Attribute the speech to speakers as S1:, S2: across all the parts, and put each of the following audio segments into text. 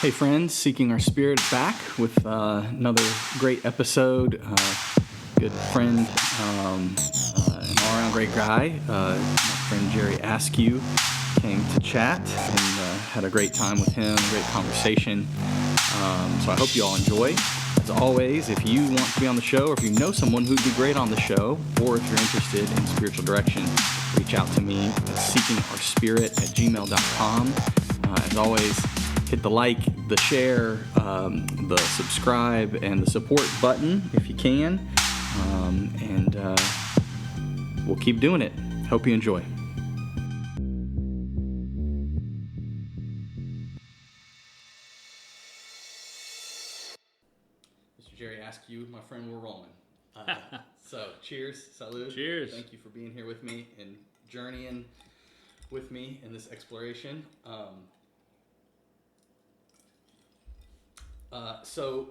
S1: Hey friends, Seeking Our Spirit back with another great episode. Good friend and all-around great guy, my friend Jerry Askew, came to chat and had a great time with him, great conversation. So I hope you all enjoy. As always, if you want to be on the show, or if you know someone who'd be great on the show, or if you're interested in spiritual direction, reach out to me at seekingourspirit@gmail.com. As always, hit the like, the share, the subscribe, and the support button if you can. And we'll keep doing it. Hope you enjoy. Mr. Jerry Askew, my friend, we're rolling. So, cheers, salud.
S2: Cheers.
S1: Thank you for being here with me and journeying with me in this exploration. So,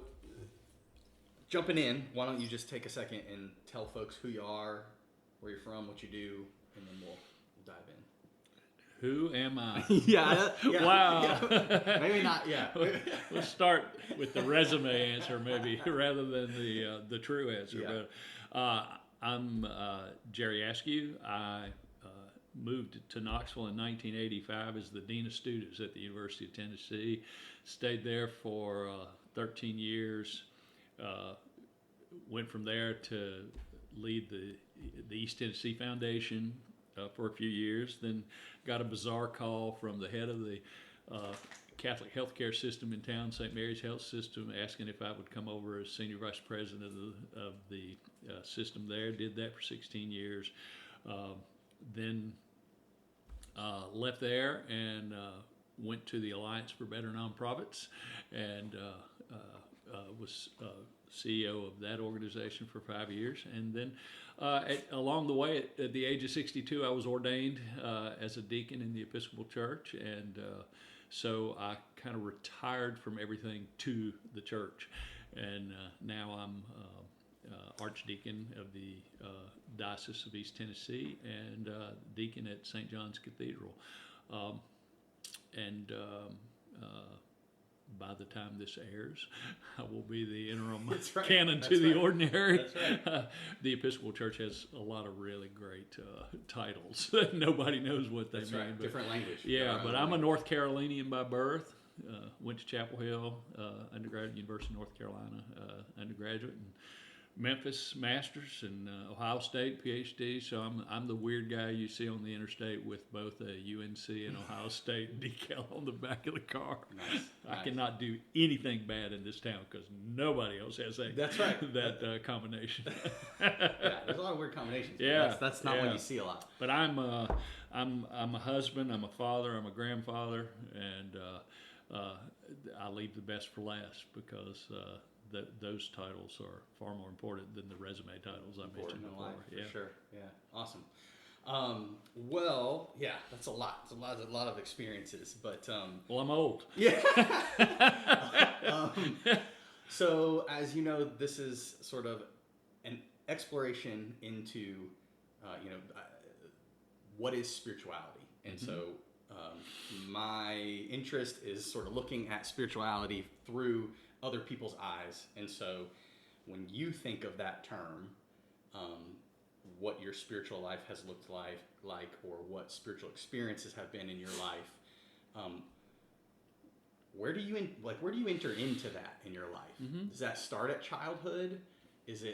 S1: jumping in, why don't you just take a second and tell folks who you are, where you're from, what you do, and then we'll dive in.
S2: Who am I?
S1: Yeah.
S2: Wow.
S1: Yeah. Maybe not. Yeah.
S2: Let's start with the resume answer, maybe, rather than the true answer.
S1: Yeah.
S2: But I'm Jerry Askew. I moved to Knoxville in 1985 as the Dean of Students at the University of Tennessee. Stayed there for 13 years. Went from there to lead the East Tennessee Foundation for a few years. Then got a bizarre call from the head of the Catholic healthcare system in town, St. Mary's Health System, asking if I would come over as senior vice president of the system there. Did that for 16 years. Then left there and went to the Alliance for Better Nonprofits and was CEO of that organization for 5 years. And then along the way, at the age of 62, I was ordained as a deacon in the Episcopal Church. And so I kind of retired from everything to the church. And now I'm Archdeacon of the Diocese of East Tennessee and deacon at St. John's Cathedral. By the time this airs, I will be the interim canon to the ordinary.
S1: That's right.
S2: The Episcopal Church has a lot of really great titles. Nobody knows what they mean.
S1: Right.
S2: But,
S1: Different language.
S2: yeah, but I'm a North Carolinian by birth. Went to Chapel Hill, undergraduate, University of North Carolina, undergraduate, and Memphis Masters, and Ohio State PhD. So I'm the weird guy you see on the interstate with both a UNC and Ohio State decal on the back of the car.
S1: Nice.
S2: I cannot do anything bad in this town because nobody else has that.
S1: That's right.
S2: that combination.
S1: Yeah, there's a lot of weird combinations.
S2: Yeah,
S1: That's not one you see a lot.
S2: But I'm a husband. I'm a father. I'm a grandfather, and I leave the best for last because. Those titles are far more important than the resume titles I mentioned before.
S1: Life,
S2: yeah,
S1: for sure. Yeah, awesome. Well, yeah, that's a lot. It's a lot of experiences. But
S2: well, I'm old.
S1: Yeah. So, as you know, this is sort of an exploration into, what is spirituality, and so my interest is sort of looking at spirituality through other people's eyes. And so when you think of that term, what your spiritual life has looked like, or what spiritual experiences have been in your life, where do you enter into that in your life? Mm-hmm. Does that start at childhood? Is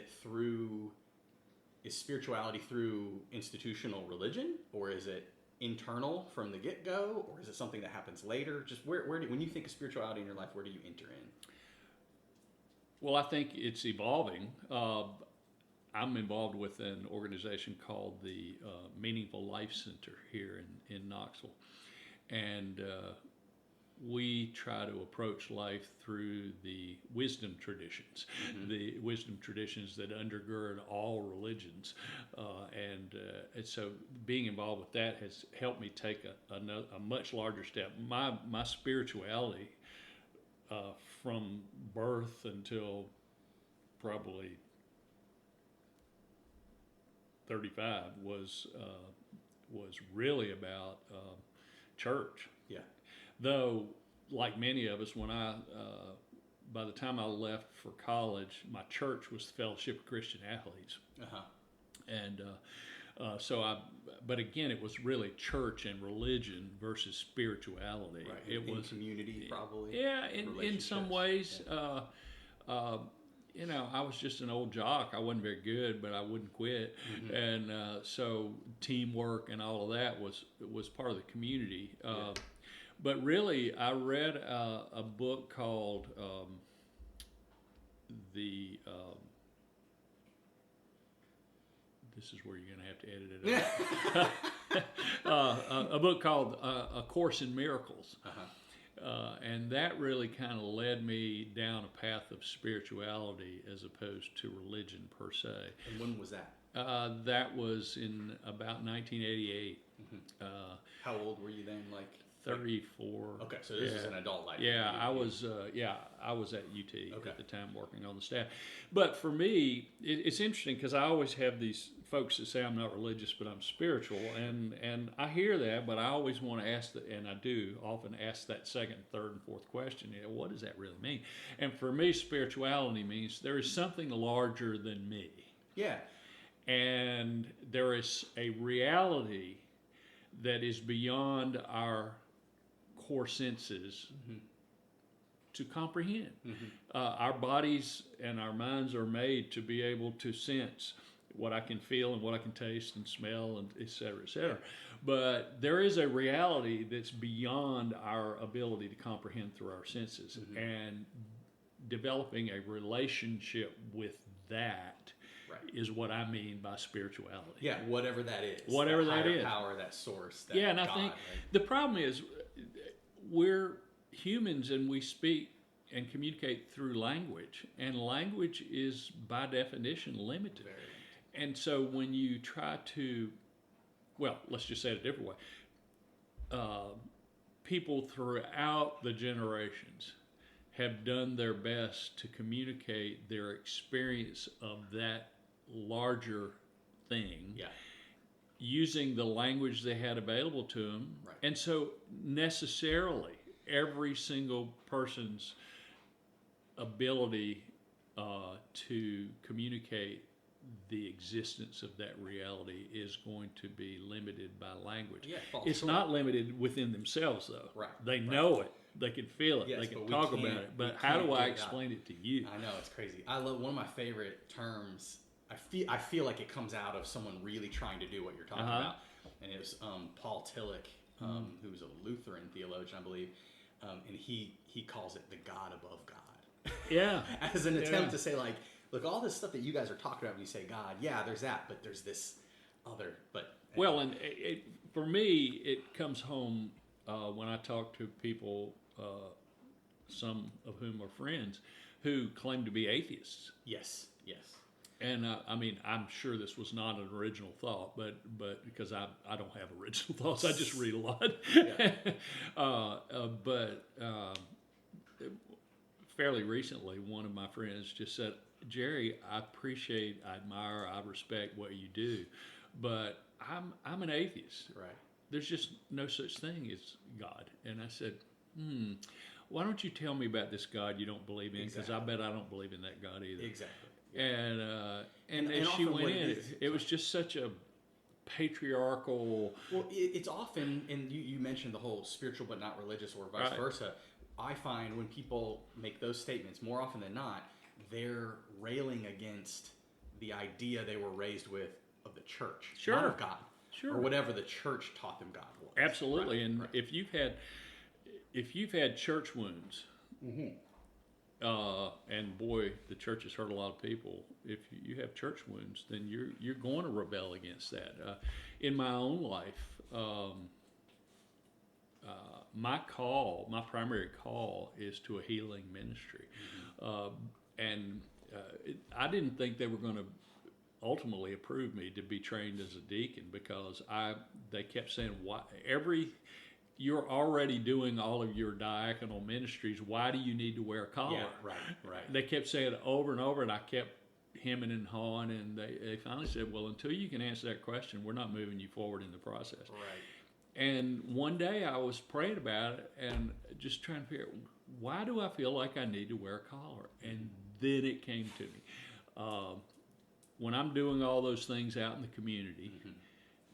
S1: spirituality through institutional religion, or is it internal from the get-go, or is it something that happens later? Just when you think of spirituality in your life, where do you enter in?
S2: Well, I think it's evolving. I'm involved with an organization called the Meaningful Life Center here in Knoxville. And we try to approach life through the wisdom traditions, mm-hmm. the wisdom traditions that undergird all religions. And so being involved with that has helped me take a much larger step. My spirituality from birth until probably 35 was really about church.
S1: Yeah.
S2: Though like many of us, when by the time I left for college, my church was the Fellowship of Christian Athletes.
S1: Uh-huh.
S2: And but again, it was really church and religion versus spirituality.
S1: Right.
S2: It
S1: in
S2: was
S1: community, probably.
S2: Yeah, in some ways.
S1: Yeah.
S2: I was just an old jock. I wasn't very good, but I wouldn't quit.
S1: Mm-hmm.
S2: And so teamwork and all of that was part of the community. But really, I read a book called this is where you're going to have to edit it out. A book called A Course in Miracles.
S1: Uh-huh.
S2: And that really kind of led me down a path of spirituality as opposed to religion per se.
S1: And when was that?
S2: That was in about 1988.
S1: Mm-hmm. How old were you then? Like
S2: 34.
S1: Okay, so this is an adult life.
S2: Yeah, I was at UT
S1: okay.
S2: at the time working on the staff. But for me, it's interesting because I always have these folks that say I'm not religious, but I'm spiritual, and I hear that, but I always want to ask and I do often ask that second, third, and fourth question. What does that really mean? And for me, spirituality means there is something larger than me.
S1: Yeah.
S2: And there is a reality that is beyond our core senses
S1: mm-hmm.
S2: to comprehend.
S1: Mm-hmm.
S2: Our bodies and our minds are made to be able to sense what I can feel and what I can taste and smell, and et cetera, et cetera. But there is a reality that's beyond our ability to comprehend through our senses.
S1: Mm-hmm.
S2: And developing a relationship with that is what I mean by spirituality.
S1: Yeah, whatever that is.
S2: Whatever that is.
S1: Power, that source, that
S2: and
S1: God,
S2: I think
S1: right?
S2: the problem is we're humans and we speak and communicate through language. And language is, by definition, limited.
S1: Very.
S2: And so when you try to, well, let's just say it a different way. People throughout the generations have done their best to communicate their experience of that larger thing using the language they had available to them.
S1: Right.
S2: And so necessarily every single person's ability to communicate the existence of that reality is going to be limited by language.
S1: Yeah,
S2: it's not limited within themselves, though.
S1: Right.
S2: They know it. They can feel it.
S1: Yes,
S2: they can
S1: but
S2: talk about it. But how do I explain it to you?
S1: I know, it's crazy. I love one of my favorite terms. I feel like it comes out of someone really trying to do what you're talking about. And it was Paul Tillich, who's a Lutheran theologian, I believe. And he calls it the God above God.
S2: Yeah.
S1: As an attempt to say, like, look, all this stuff that you guys are talking about when you say God, yeah, there's that, but there's this other. But
S2: well, and for me, it comes home when I talk to people, some of whom are friends, who claim to be atheists.
S1: Yes.
S2: And I mean, I'm sure this was not an original thought, but because I don't have original thoughts, I just read a lot. But fairly recently, one of my friends just said, "Jerry, I appreciate, I admire, I respect what you do, but I'm an atheist.
S1: Right.
S2: There's just no such thing as God." And I said, why don't you tell me about this God you don't believe in? Because I bet I don't believe in that God either.
S1: Exactly.
S2: And as she went in, it was just such a patriarchal.
S1: Well, it's often, and you mentioned the whole spiritual but not religious, or vice versa. I find when people make those statements, more often than not, they're railing against the idea they were raised with of the church, not of God, or whatever the church taught them God was.
S2: Absolutely, right. And if you've had church wounds.
S1: Mm-hmm.
S2: And boy, the church has hurt a lot of people. If you have church wounds, then you're going to rebel against that. In my own life, my primary call is to a healing ministry, and I didn't think they were going to ultimately approve me to be trained as a deacon because they kept saying you're already doing all of your diaconal ministries. Why do you need to wear a collar?
S1: Yeah, right.
S2: They kept saying it over and over, and I kept hemming and hawing, and they finally said, well, until you can answer that question, we're not moving you forward in the process.
S1: Right.
S2: And one day I was praying about it and just trying to figure out, why do I feel like I need to wear a collar? And then it came to me. When I'm doing all those things out in the community,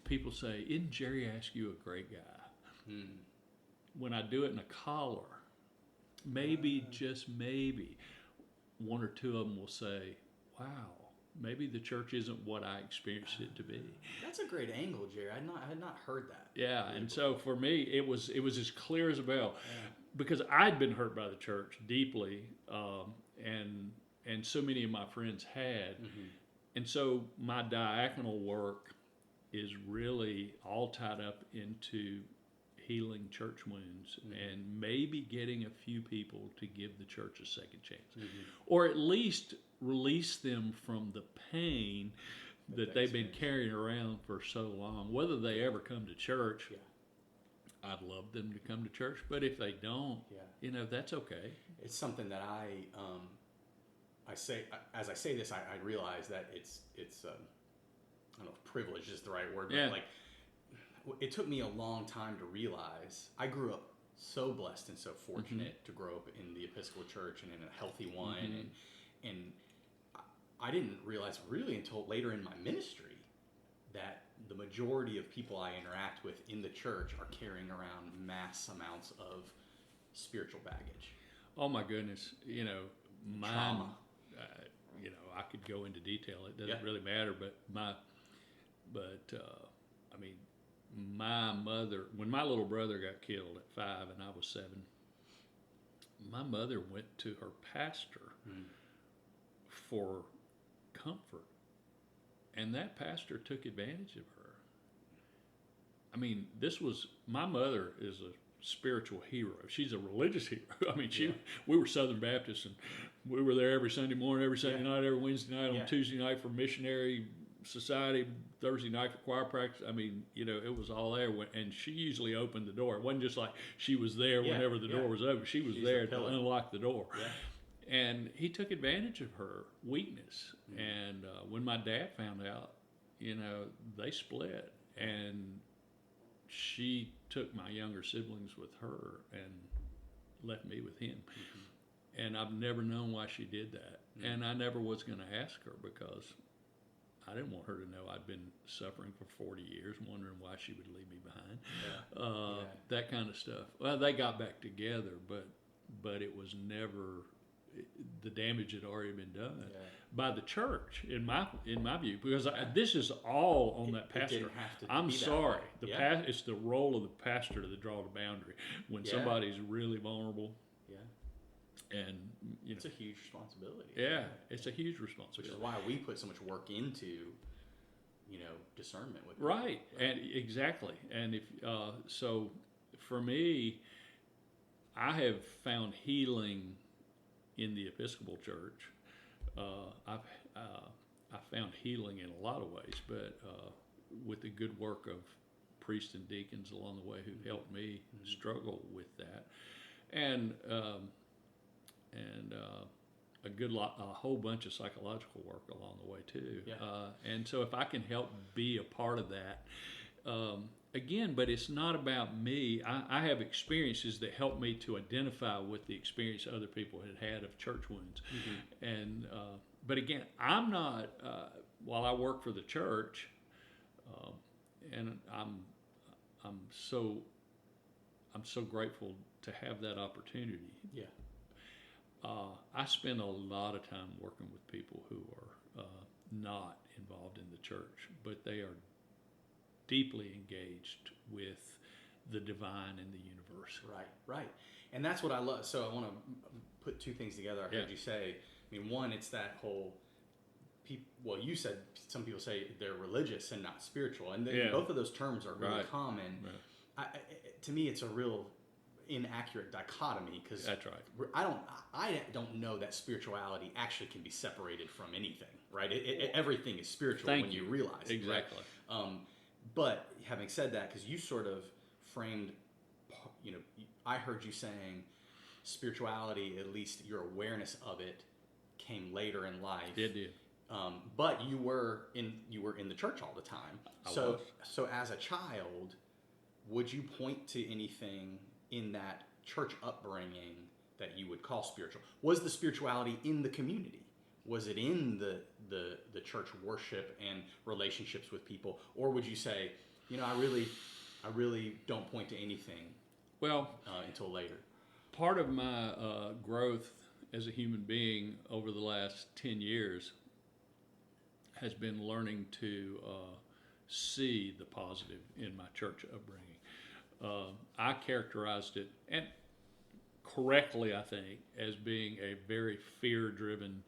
S2: people say, "Isn't Jerry Askew a great guy?" When I do it in a collar, maybe, just maybe, one or two of them will say, "Wow, maybe the church isn't what I experienced it to be."
S1: That's a great angle, Jerry. I had not heard that.
S2: Yeah, and so for me, it was as clear as a bell, because I'd been hurt by the church deeply, and so many of my friends had, and so my diaconal work is really all tied up into healing church wounds and maybe getting a few people to give the church a second chance, or at least release them from the pain that they've been carrying around for so long. Whether they ever come to church, I'd love them to come to church, but if they don't, that's okay.
S1: It's something that I say, as I say this, I realize that it's I don't know if privilege is the right word, but like, it took me a long time to realize. I grew up so blessed and so fortunate to grow up in the Episcopal Church and in a healthy one, and I didn't realize really until later in my ministry that the majority of people I interact with in the church are carrying around mass amounts of spiritual baggage.
S2: Oh my goodness, mine.
S1: Trauma.
S2: I could go into detail. It doesn't really matter, but I mean, my mother, when my little brother got killed at 5 and I was 7, my mother went to her pastor for comfort, and that pastor took advantage of her. I mean, my mother is a spiritual hero. She's a religious hero. I mean, we were Southern Baptists, and we were there every Sunday morning, every Sunday night, every Wednesday night, on Tuesday night for missionary society, Thursday night for choir practice. I mean, it was all there. And she usually opened the door. It wasn't just like she was there whenever the door was open. She's there to unlock the door. Yeah. And he took advantage of her weakness. And when my dad found out, they split. And she took my younger siblings with her and left me with him. And I've never known why she did that. And I never was going to ask her, because I didn't want her to know I'd been suffering for 40 years, wondering why she would leave me behind. That kind of stuff. Well, they got back together, but it was never, the damage had already been done by the church, in my view, because this is all on that pastor. I'm sorry, it's the role of the pastor to draw the boundary when somebody's really vulnerable. And
S1: it's a huge responsibility.
S2: Yeah, it's a huge responsibility.
S1: Which is why we put so much work into, discernment with people.
S2: Right, and exactly. And if so, for me, I have found healing in the Episcopal Church. I found healing in a lot of ways, but with the good work of priests and deacons along the way who helped me struggle with that, and a whole bunch of psychological work along the way too. And so if I can help be a part of that, again, but it's not about me. I have experiences that help me to identify with the experience other people had of church wounds. And but again, I'm not. While I work for the church, and I'm so grateful to have that opportunity. I spend a lot of time working with people who are not involved in the church, but they are deeply engaged with the divine and the universe.
S1: Right. And that's what I love. So I want to put two things together. I heard you say, one, it's that whole, you said some people say they're religious and not spiritual. And both of those terms are really common. Right. To me, it's a real inaccurate dichotomy, because
S2: that's right.
S1: I don't know that spirituality actually can be separated from anything, right? Everything is spiritual when you realize it.
S2: Exactly.
S1: Right? But having said that, because you sort of framed, I heard you saying spirituality, at least your awareness of it, came later in life.
S2: It did.
S1: But you were in the church all the time. So as a child, would you point to anything in that church upbringing that you would call spiritual? Was the spirituality in the community? Was it in the church worship and relationships with people? Or would you say, I really don't point to anything until later?
S2: Part of my growth as a human being over the last 10 years has been learning to see the positive in my church upbringing. I characterized it, and correctly I think, as being a very fear-driven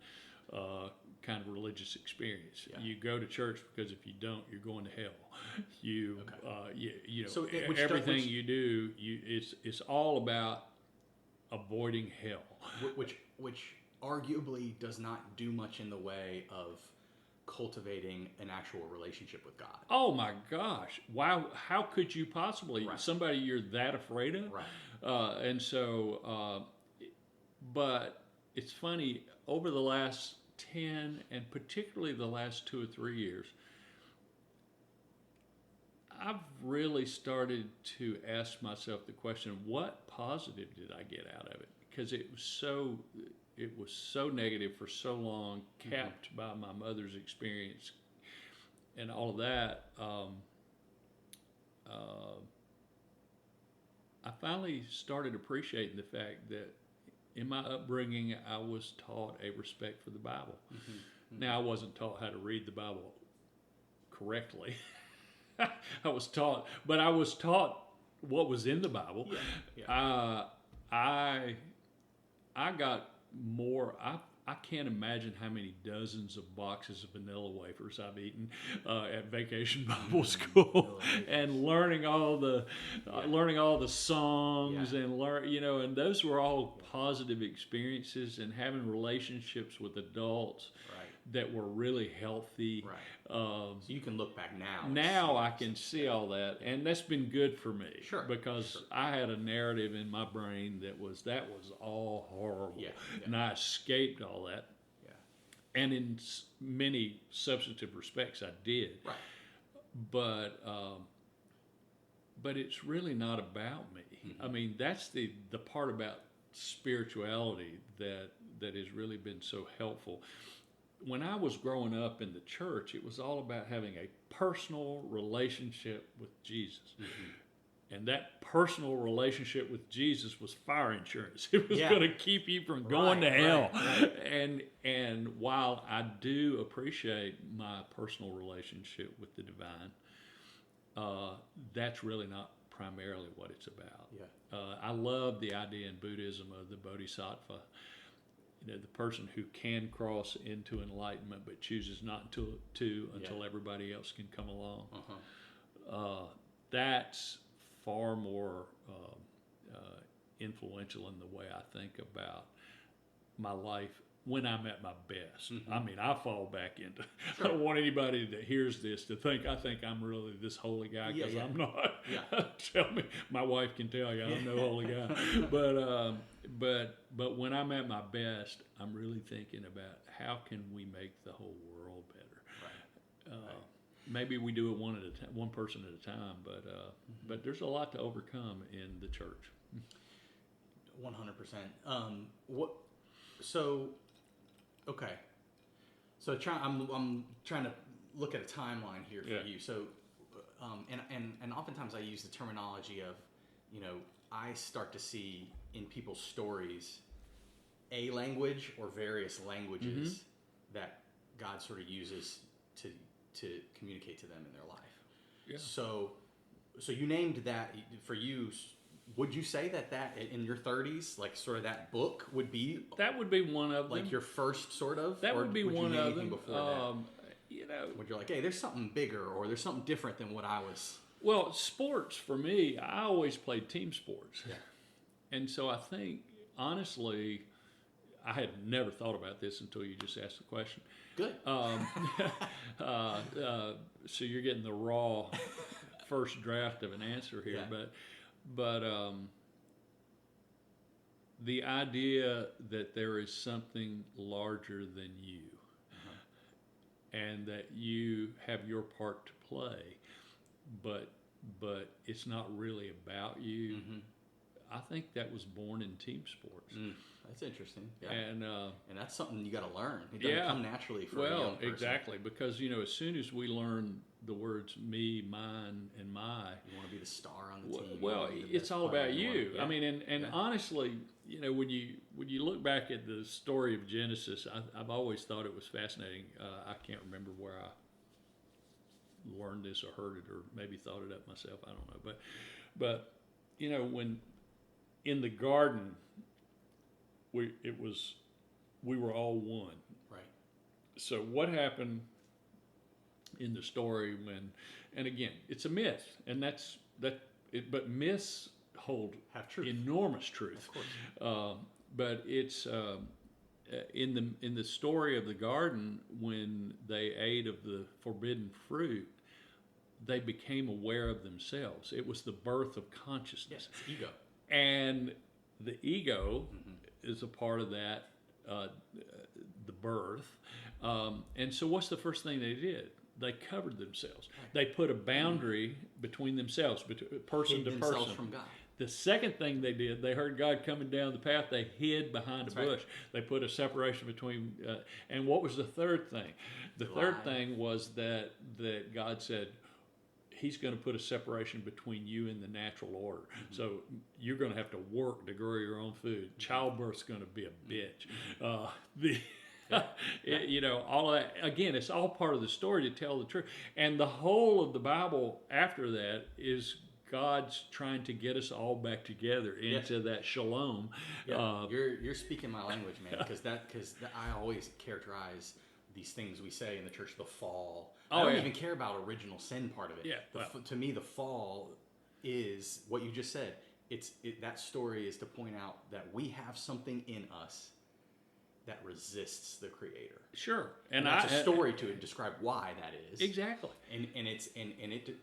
S2: kind of religious experience. Yeah. You go to church because if you don't, you're going to hell. So everything you do, it's all about avoiding hell,
S1: which arguably does not do much in the way of cultivating an actual relationship with God.
S2: Oh my gosh! Wow, how could you possibly somebody you're that afraid of?
S1: Right.
S2: And so, but it's funny, over the last 10 and particularly the last 2 or 3 years, I've really started to ask myself the question, what positive did I get out of it? Because it was so negative for so long, capped by my mother's experience and all of that. I finally started appreciating the fact that in my upbringing, I was taught a respect for the Bible. Mm-hmm. Mm-hmm. Now, I wasn't taught how to read the Bible correctly. I was taught what was in the Bible. Yeah. I got more. I can't imagine how many dozens of boxes of vanilla wafers I've eaten at Vacation Bible School, and learning all the songs, and and those were all positive experiences, and having relationships with adults that were really healthy.
S1: Right. So you can look back now.
S2: Now I can see all that, and that's been good for me.
S1: Sure.
S2: Because I had a narrative in my brain that was all horrible, and I escaped all that. Yeah. And in many substantive respects, I did. Right. But it's really not about me. Mm-hmm. I mean, that's the part about spirituality that has really been so helpful. When I was growing up in the church, it was all about having a personal relationship with Jesus. Mm-hmm. And that personal relationship with Jesus was fire insurance. It was going to keep you from going to hell. Right. And while I do appreciate my personal relationship with the divine, that's really not primarily what it's about. Yeah. I love the idea in Buddhism of the bodhisattva. The person who can cross into enlightenment but chooses not until everybody else can come along. Uh-huh. That's far more influential in the way I think about my life when I'm at my best. Mm-hmm. I mean, I fall back into. Sure. I don't want anybody that hears this to think I think I'm really this holy guy, because I'm not. Yeah. Tell me, my wife can tell you I'm no holy guy. But when I'm at my best, I'm really thinking about how can we make the whole world better. Right. Maybe we do it one person at a time, but there's a lot to overcome in the church.
S1: 100%. Okay. So I'm trying to look at a timeline here for you. So, and oftentimes I use the terminology of, I start to see in people's stories a language or various languages that God sort of uses to communicate to them in their life. Yeah. So you named that for you. Would you say that in your 30s, like sort of that book would be? That would be one of them. Like your first sort of?
S2: That would be one of them. Before
S1: that? Would you like, hey, there's something bigger or there's something different than what I was?
S2: Well, sports for me, I always played team sports. Yeah. And so I think, honestly, I had never thought about this until you just asked the question.
S1: Good.
S2: So you're getting the raw first draft of an answer here, but the idea that there is something larger than you, and that you have your part to play, but but it's not really about you.
S1: Mm-hmm.
S2: I think that was born in team sports.
S1: That's interesting. Yeah.
S2: And
S1: that's something you got to learn. It doesn't come naturally for a young person.
S2: Exactly, because as soon as we learn the words me, mine, and my,
S1: you want to be the star on the team.
S2: Well, it's all about you.
S1: Yeah.
S2: I mean, and honestly, when you look back at the story of Genesis, I've always thought it was fascinating. I can't remember where I learned this or heard it or maybe thought it up myself. I don't know, but when in the garden, we were all one.
S1: Right.
S2: So what happened in the story and again, it's a myth, and but myths have
S1: truth.
S2: Enormous truth.
S1: Of course.
S2: But it's in the story of the garden, when they ate of the forbidden fruit, they became aware of themselves. It was the birth of consciousness.
S1: Yes, ego.
S2: And the ego is a part of that, the birth. And so what's the first thing they did? They covered themselves. They put a boundary between themselves, person to person.
S1: From God.
S2: The second thing they did, they heard God coming down the path, they hid behind a bush. Right. They put a separation between, and what was the third thing? The third thing was that God said, He's going to put a separation between you and the natural order. Mm-hmm. So you're going to have to work to grow your own food. Childbirth's going to be a bitch. All of that. Again, it's all part of the story to tell the truth. And the whole of the Bible after that is God's trying to get us all back together into that shalom.
S1: Yeah. You're speaking my language, man. Because I always characterize these things we say in the church, the fall. I don't even care about original sin part of it.
S2: Yeah,
S1: to me, the fall is what you just said. That story is to point out that we have something in us that resists the Creator.
S2: Sure,
S1: and that's a story to describe why that is.
S2: Exactly.
S1: And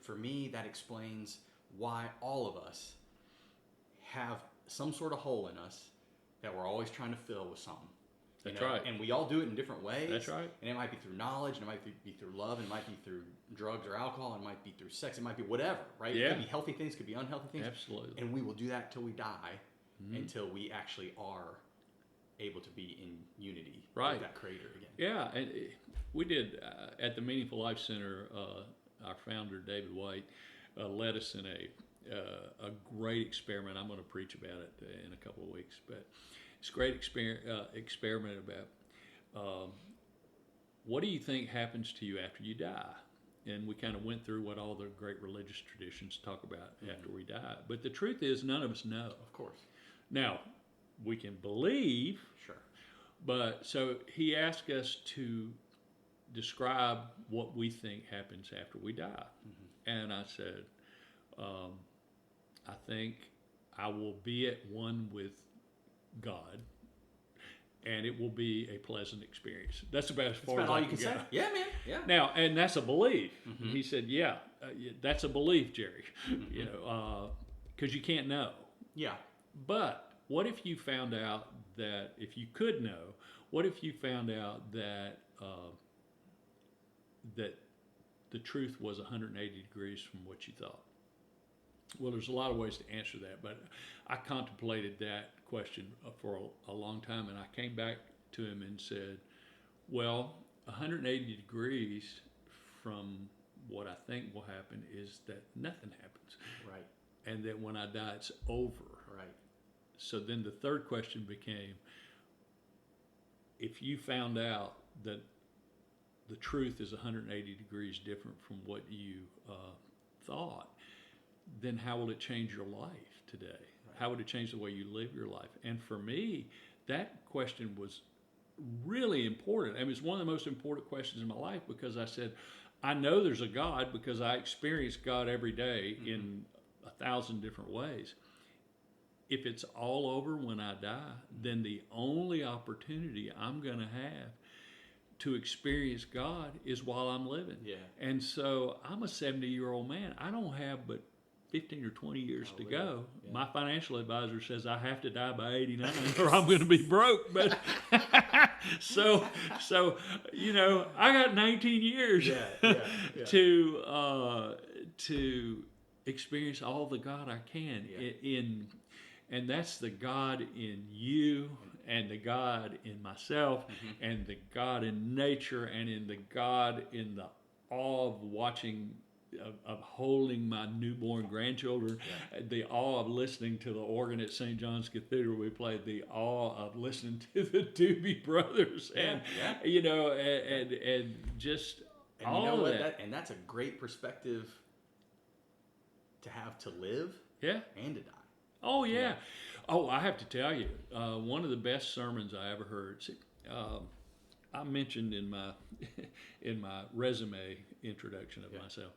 S1: for me, that explains why all of us have some sort of hole in us that we're always trying to fill with something.
S2: That's right.
S1: And we all do it in different ways.
S2: That's right.
S1: And it might be through knowledge, and it might be through love, and it might be through drugs or alcohol, and it might be through sex, it might be whatever, right?
S2: Yeah.
S1: It could be healthy things, could be unhealthy things.
S2: Absolutely.
S1: And we will do that till we die, until we actually are able to be in unity with that Creator again.
S2: Yeah, and we did at the Meaningful Life Center. Our founder David White led us in a great experiment. I'm going to preach about it in a couple of weeks, but it's a great experiment about what do you think happens to you after you die? And we kind of went through what all the great religious traditions talk about after we die. But the truth is, none of us know.
S1: Of course.
S2: Now, we can believe.
S1: Sure.
S2: But so he asked us to describe what we think happens after we die. Mm-hmm. And I said, I think I will be at one with God, and it will be a pleasant experience. That's about as far as
S1: all
S2: I
S1: you
S2: can
S1: can say. Yeah, man. Yeah.
S2: Now, and that's a belief. Mm-hmm. He said, that's a belief, Jerry. Mm-hmm. Because you can't know.
S1: Yeah.
S2: But what if you found out that, if you could know, what if you found out that that the truth was 180 degrees from what you thought? Well, there's a lot of ways to answer that, but I contemplated that question for a long time, and I came back to him and said, well, 180 degrees from what I think will happen is that nothing happens.
S1: Right.
S2: And that when I die, it's over.
S1: Right.
S2: So then the third question became, if you found out that the truth is 180 degrees different from what you thought, then how will it change your life today? Right. How would it change the way you live your life? And for me, that question was really important. I mean, it's one of the most important questions in my life, because I said, I know there's a God because I experience God every day in 1,000 different ways. If it's all over when I die, then the only opportunity I'm going to have to experience God is while I'm living. Yeah. And so I'm a 70-year-old man. I don't have but 15 or 20 years to go. Yeah. My financial advisor says I have to die by 89 or I'm going to be broke. But so I got 19 years to experience all the God I can
S1: Yeah.
S2: and that's the God in you and the God in myself and the God in nature and in the God in the awe of watching of holding my newborn grandchildren, the awe of listening to the organ at St. John's Cathedral we played, the awe of listening to the Doobie Brothers, and you know, and just
S1: And
S2: all
S1: you know
S2: of
S1: what?
S2: that.
S1: And that's a great perspective to have, to live
S2: Yeah.
S1: and to die.
S2: Oh yeah. Oh, I have to tell you, one of the best sermons I ever heard. See, I mentioned in my in my resume introduction of myself,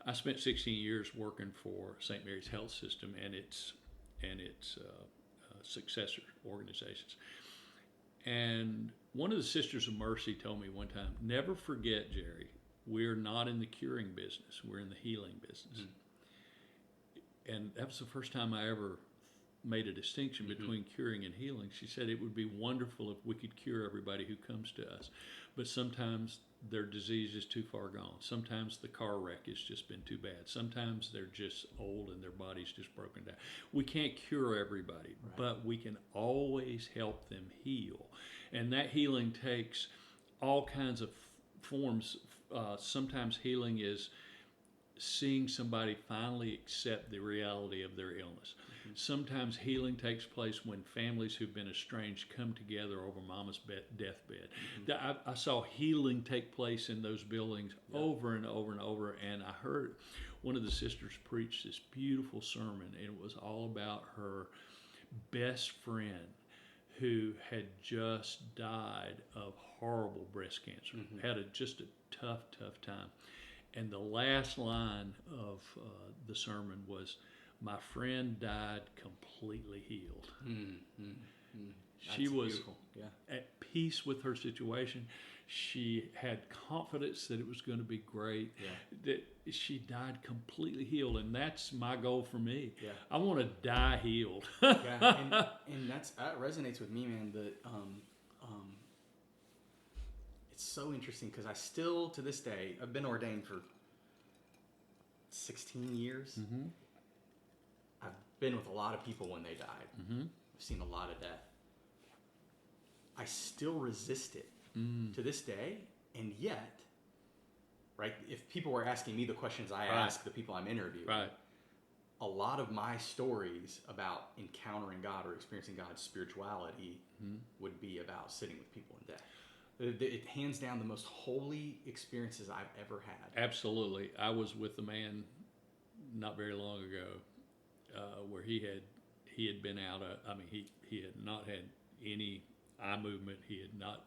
S2: I spent 16 years working for St. Mary's Health System and its successor organizations. And one of the Sisters of Mercy told me one time, "Never forget, Jerry, we're not in the curing business; we're in the healing business." And that was the first time I ever made a distinction between curing and healing. She said it would be wonderful if we could cure everybody who comes to us, but sometimes their disease is too far gone. Sometimes the car wreck has just been too bad. Sometimes they're just old and their body's just broken down. We can't cure everybody, but we can always help them heal. And that healing takes all kinds of forms. Sometimes healing is seeing somebody finally accept the reality of their illness. Sometimes healing takes place when families who've been estranged come together over mama's deathbed. I saw healing take place in those buildings over and over and over, and I heard one of the sisters preach this beautiful sermon, and it was all about her best friend who had just died of horrible breast cancer, had just a tough time. And the last line of the sermon was, "My friend died completely healed." She was
S1: beautiful.
S2: at peace with her situation. She had confidence that it was going to be great. That she died completely healed, and that's my goal for me. I want to die healed.
S1: And that resonates with me, man. That it's so interesting because I still, to this day, I've been ordained for 16 years. I've been with a lot of people when they died. I've seen a lot of death. I still resist it to this day, and yet, right, if people were asking me the questions I ask the people I'm interviewing, a lot of my stories about encountering God or experiencing God's spirituality would be about sitting with people in death. It hands down the most holy experiences I've ever had.
S2: Absolutely. I was with a man not very long ago where he had been out. He had not had any eye movement. He had not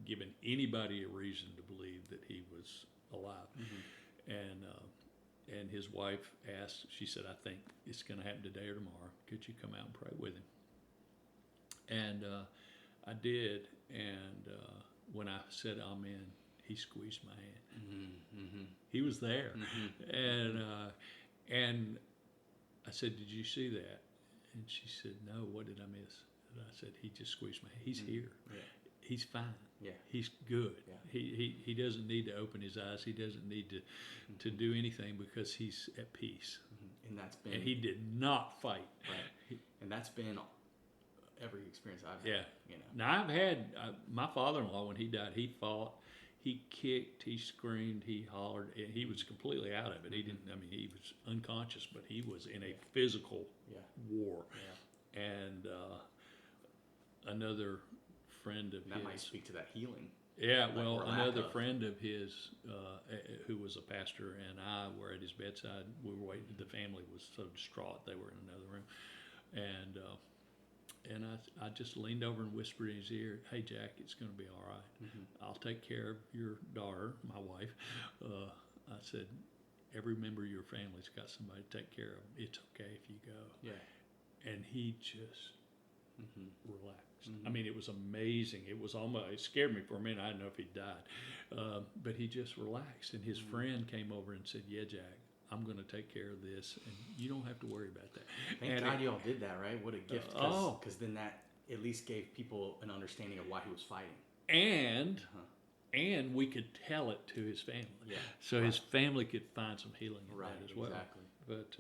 S2: given anybody a reason to believe that he was alive. And his wife asked. She said, "I think it's going to happen today or tomorrow. Could you come out and pray with him?" And I did. And when I said amen, he squeezed my hand. He was there. And I said, "Did you see that?" And she said, "No, what did I miss?" And I said, "He just squeezed my hand. He's here. He's fine. He's good. He doesn't need to open his eyes. He doesn't need to do anything because he's at peace." And he did not fight.
S1: And that's been every experience I've had.
S2: Now I've had my father-in-law when he died. He fought, he kicked, he screamed, he hollered, and he was completely out of it. He didn't. He was unconscious, but he was in a physical war. And another friend of
S1: that
S2: his
S1: might speak to that healing.
S2: Another friend of his who was a pastor and I were at his bedside. We were waiting. The family was so distraught. They were in another room, and I just leaned over and whispered in his ear, "Hey, Jack, it's going to be all right. I'll take care of your daughter, my wife." I said, "Every member of your family's got somebody to take care of. It's okay if you go." And he just relaxed. It was amazing. It was almost, it scared me for a minute. I didn't know if he died. But he just relaxed. And his friend came over and said, "Yeah, Jack, I'm going to take care of this, and you don't have to worry about that."
S1: Thank God you all did that, right? What a gift. Because then that at least gave people an understanding of why he was fighting.
S2: And we could tell it to his family. So his family could find some healing in that as well. But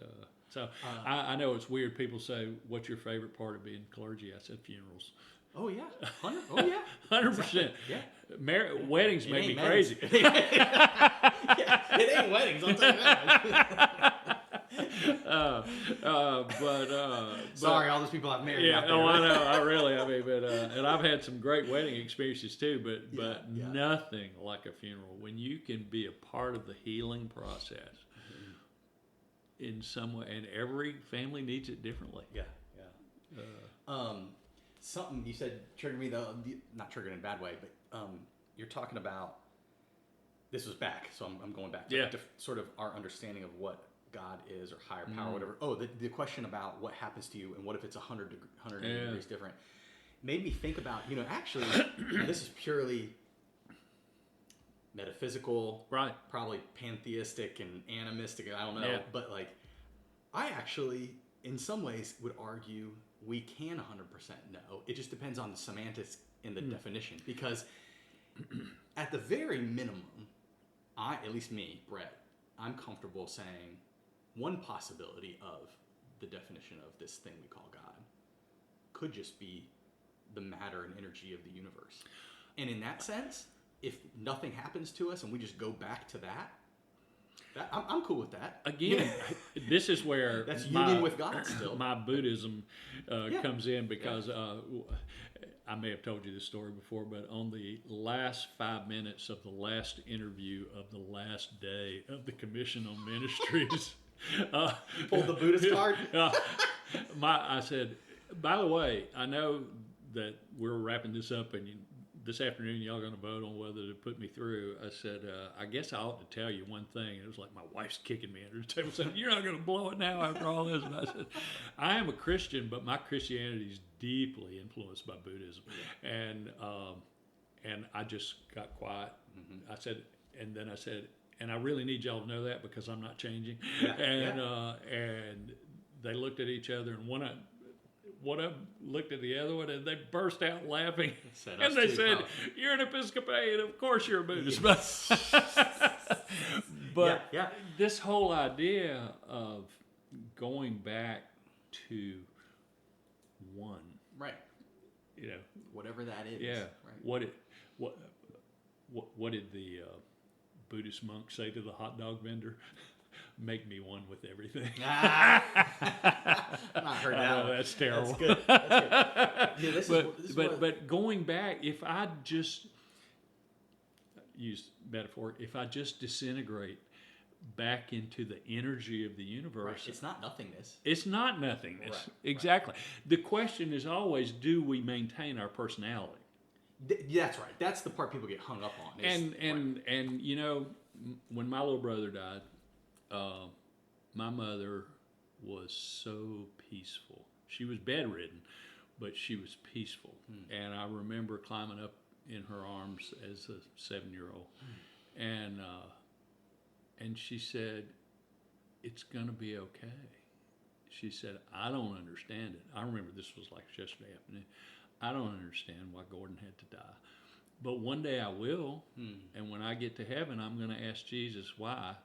S2: I know it's weird. People say, "What's your favorite part of being clergy?" I said, "Funerals."
S1: Oh yeah, 100. Oh yeah,
S2: 100%.
S1: Yeah.
S2: Weddings make me crazy.
S1: Yeah, it ain't weddings. I'll tell you that.
S3: Sorry, all those people I've married.
S2: Yeah,
S3: out there.
S2: I know. I mean, and I've had some great wedding experiences too, but
S1: Yeah.
S2: nothing like a funeral when you can be a part of the healing process in some way, and every family needs it differently.
S1: Yeah. Something you said triggered me though, not triggered in a bad way, but you're talking about. This was back, so I'm going back to sort of our understanding of what God is or higher power, whatever. Oh, the question about what happens to you and what if it's 180 degrees different made me think about, actually, this is purely metaphysical,
S2: Right.
S1: probably pantheistic and animistic, I don't know.
S2: Yeah.
S1: But like, I actually, in some ways, would argue we can 100% know. It just depends on the semantics in the definition. Because at the very minimum, at least me, Brett, I'm comfortable saying one possibility of the definition of this thing we call God could just be the matter and energy of the universe. And in that sense, if nothing happens to us and we just go back to that I'm cool with that.
S2: Again, this is where
S1: that's union with God still.
S2: My Buddhism comes in because I may have told you this story before, but on the last 5 minutes of the last interview of the last day of the Commission on Ministries,
S1: you pulled the Buddhist card?
S2: I said, by the way, I know that we're wrapping this up and this afternoon y'all going to vote on whether to put me through. I said, I guess I ought to tell you one thing. It was like my wife's kicking me under the table saying, you're not going to blow it now after all this. And I said, I am a Christian, but my Christianity is deeply influenced by Buddhism. And I just got quiet. Mm-hmm. I said, and I really need y'all to know that because I'm not changing. And they looked at each other, and one of them looked at the other one, and they burst out laughing. And they said, "You're an Episcopalian. Of course you're a Buddhist." Yes. But this whole idea of going back to one,
S1: right? Whatever that is.
S2: Yeah.
S1: Right.
S2: What did the Buddhist monk say to the hot dog vendor? Make me one with everything.
S1: I've not heard that.
S2: That's terrible.
S1: That's good. Yeah,
S2: but going back, if I just use metaphor, if I just disintegrate back into the energy of the universe,
S1: right. It's not nothingness.
S2: It's not nothingness.
S1: Right.
S2: Exactly. Right. The question is always, do we maintain our personality?
S1: That's right. That's the part people get hung up on.
S2: And when my little brother died, my mother was so peaceful. She was bedridden, but she was peaceful. And I remember climbing up in her arms as a 7-year-old. And she said, it's going to be okay. She said, I don't understand it. I remember this was like yesterday afternoon. I don't understand why Gordon had to die. But one day I will, and when I get to heaven, I'm going to ask Jesus why.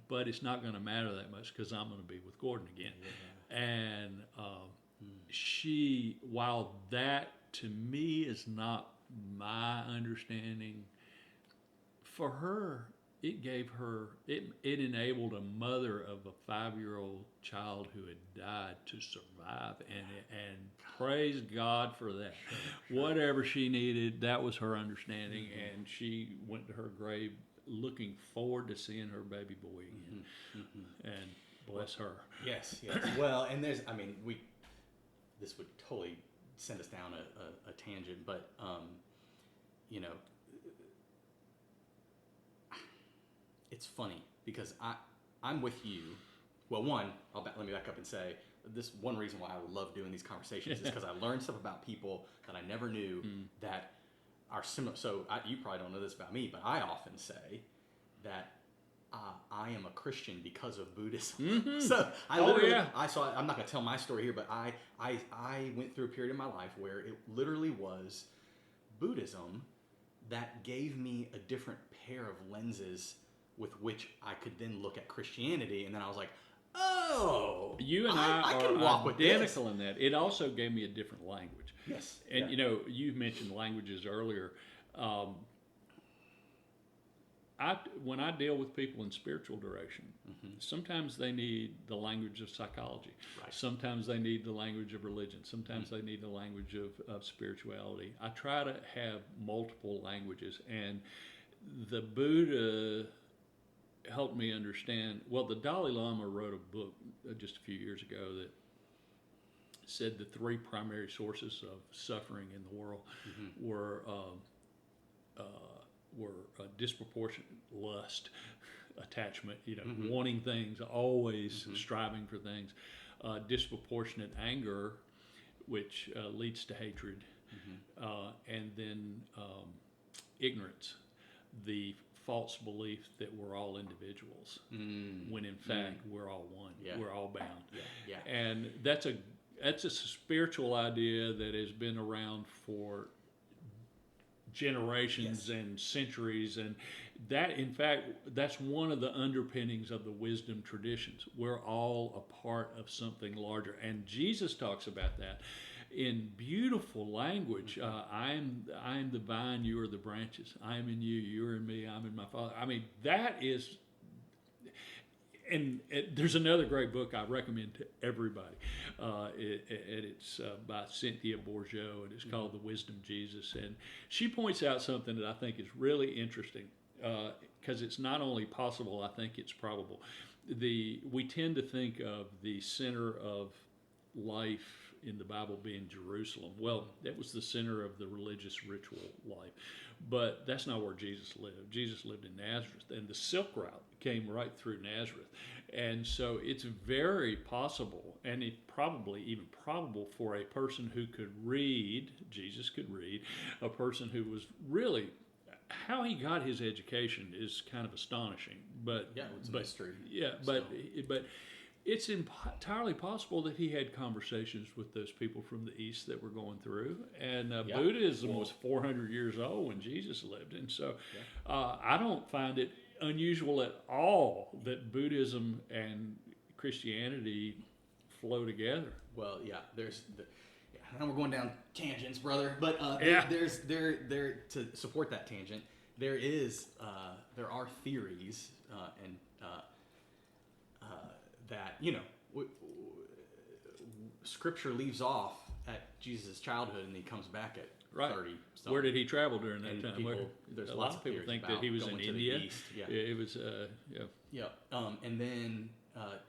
S2: But it's not going to matter that much because I'm going to be with Gordon again. Yeah. And while that to me is not my understanding, for her, it enabled a mother of a 5-year-old child who had died to survive, and praise God for that. Sure. Whatever she needed, that was her understanding, and she went to her grave looking forward to seeing her baby boy again. And bless her.
S1: Yes. Well, and this would totally send us down a tangent, but it's funny because I'm with you. Well, one, let me back up and say this one reason why I love doing these conversations is because I learned stuff about people that I never knew that are similar. So you probably don't know this about me, but I often say that I am a Christian because of Buddhism.
S2: Mm-hmm.
S1: So I'm not going to tell my story here, but I went through a period in my life where it literally was Buddhism that gave me a different pair of lenses with which I could then look at Christianity, and then I was like,
S3: Oh,
S2: You and I
S3: can walk
S2: are
S3: with
S2: identical in that. It also gave me a different language.
S3: Yes.
S2: And you mentioned languages earlier. When I deal with people in spiritual direction, sometimes they need the language of psychology.
S3: Right.
S2: Sometimes they need the language of religion. Sometimes they need the language of spirituality. I try to have multiple languages, and the Buddha helped me understand. Well, the Dalai Lama wrote a book just a few years ago that said the three primary sources of suffering in the world were disproportionate lust, attachment, wanting things, always striving for things, disproportionate anger, which leads to hatred, and then ignorance, the false belief that we're all individuals, when in fact we're all one. Yeah. We're all bound. Yeah. Yeah. And that's a spiritual idea that has been around for generations and centuries, and that, in fact, that's one of the underpinnings of the wisdom traditions. We're all a part of something larger, and Jesus talks about that in beautiful language. I am the vine, you are the branches. I am in you, you are in me, I'm in my Father. I mean, that is. And there's another great book I recommend to everybody. It's by Cynthia Bourgeot, and it's called The Wisdom Jesus. And she points out something that I think is really interesting, because it's not only possible, I think it's probable. We tend to think of the center of life in the Bible being Jerusalem. Well, that was the center of the religious ritual life. But that's not where Jesus lived. Jesus lived in Nazareth, and the Silk Route came right through Nazareth. And so it's very possible, and it probably even probable for a person who could read, Jesus could read, a person who was really, how he got his education is kind of astonishing. But
S3: it's a mystery.
S2: Yeah, but it's entirely possible that he had conversations with those people from the East that were going through. And Buddhism was 400 years old when Jesus lived. And so I don't find it unusual at all that Buddhism and Christianity flow together.
S3: Well, I know we're going down tangents, brother, but there's to support that tangent, there are theories and that Scripture leaves off at Jesus' childhood, and he comes back at 30.
S2: Where did he travel during that
S3: and
S2: time?
S3: There's
S2: a
S3: lots
S2: lot
S3: of
S2: of people think that he was in India. It was
S3: and then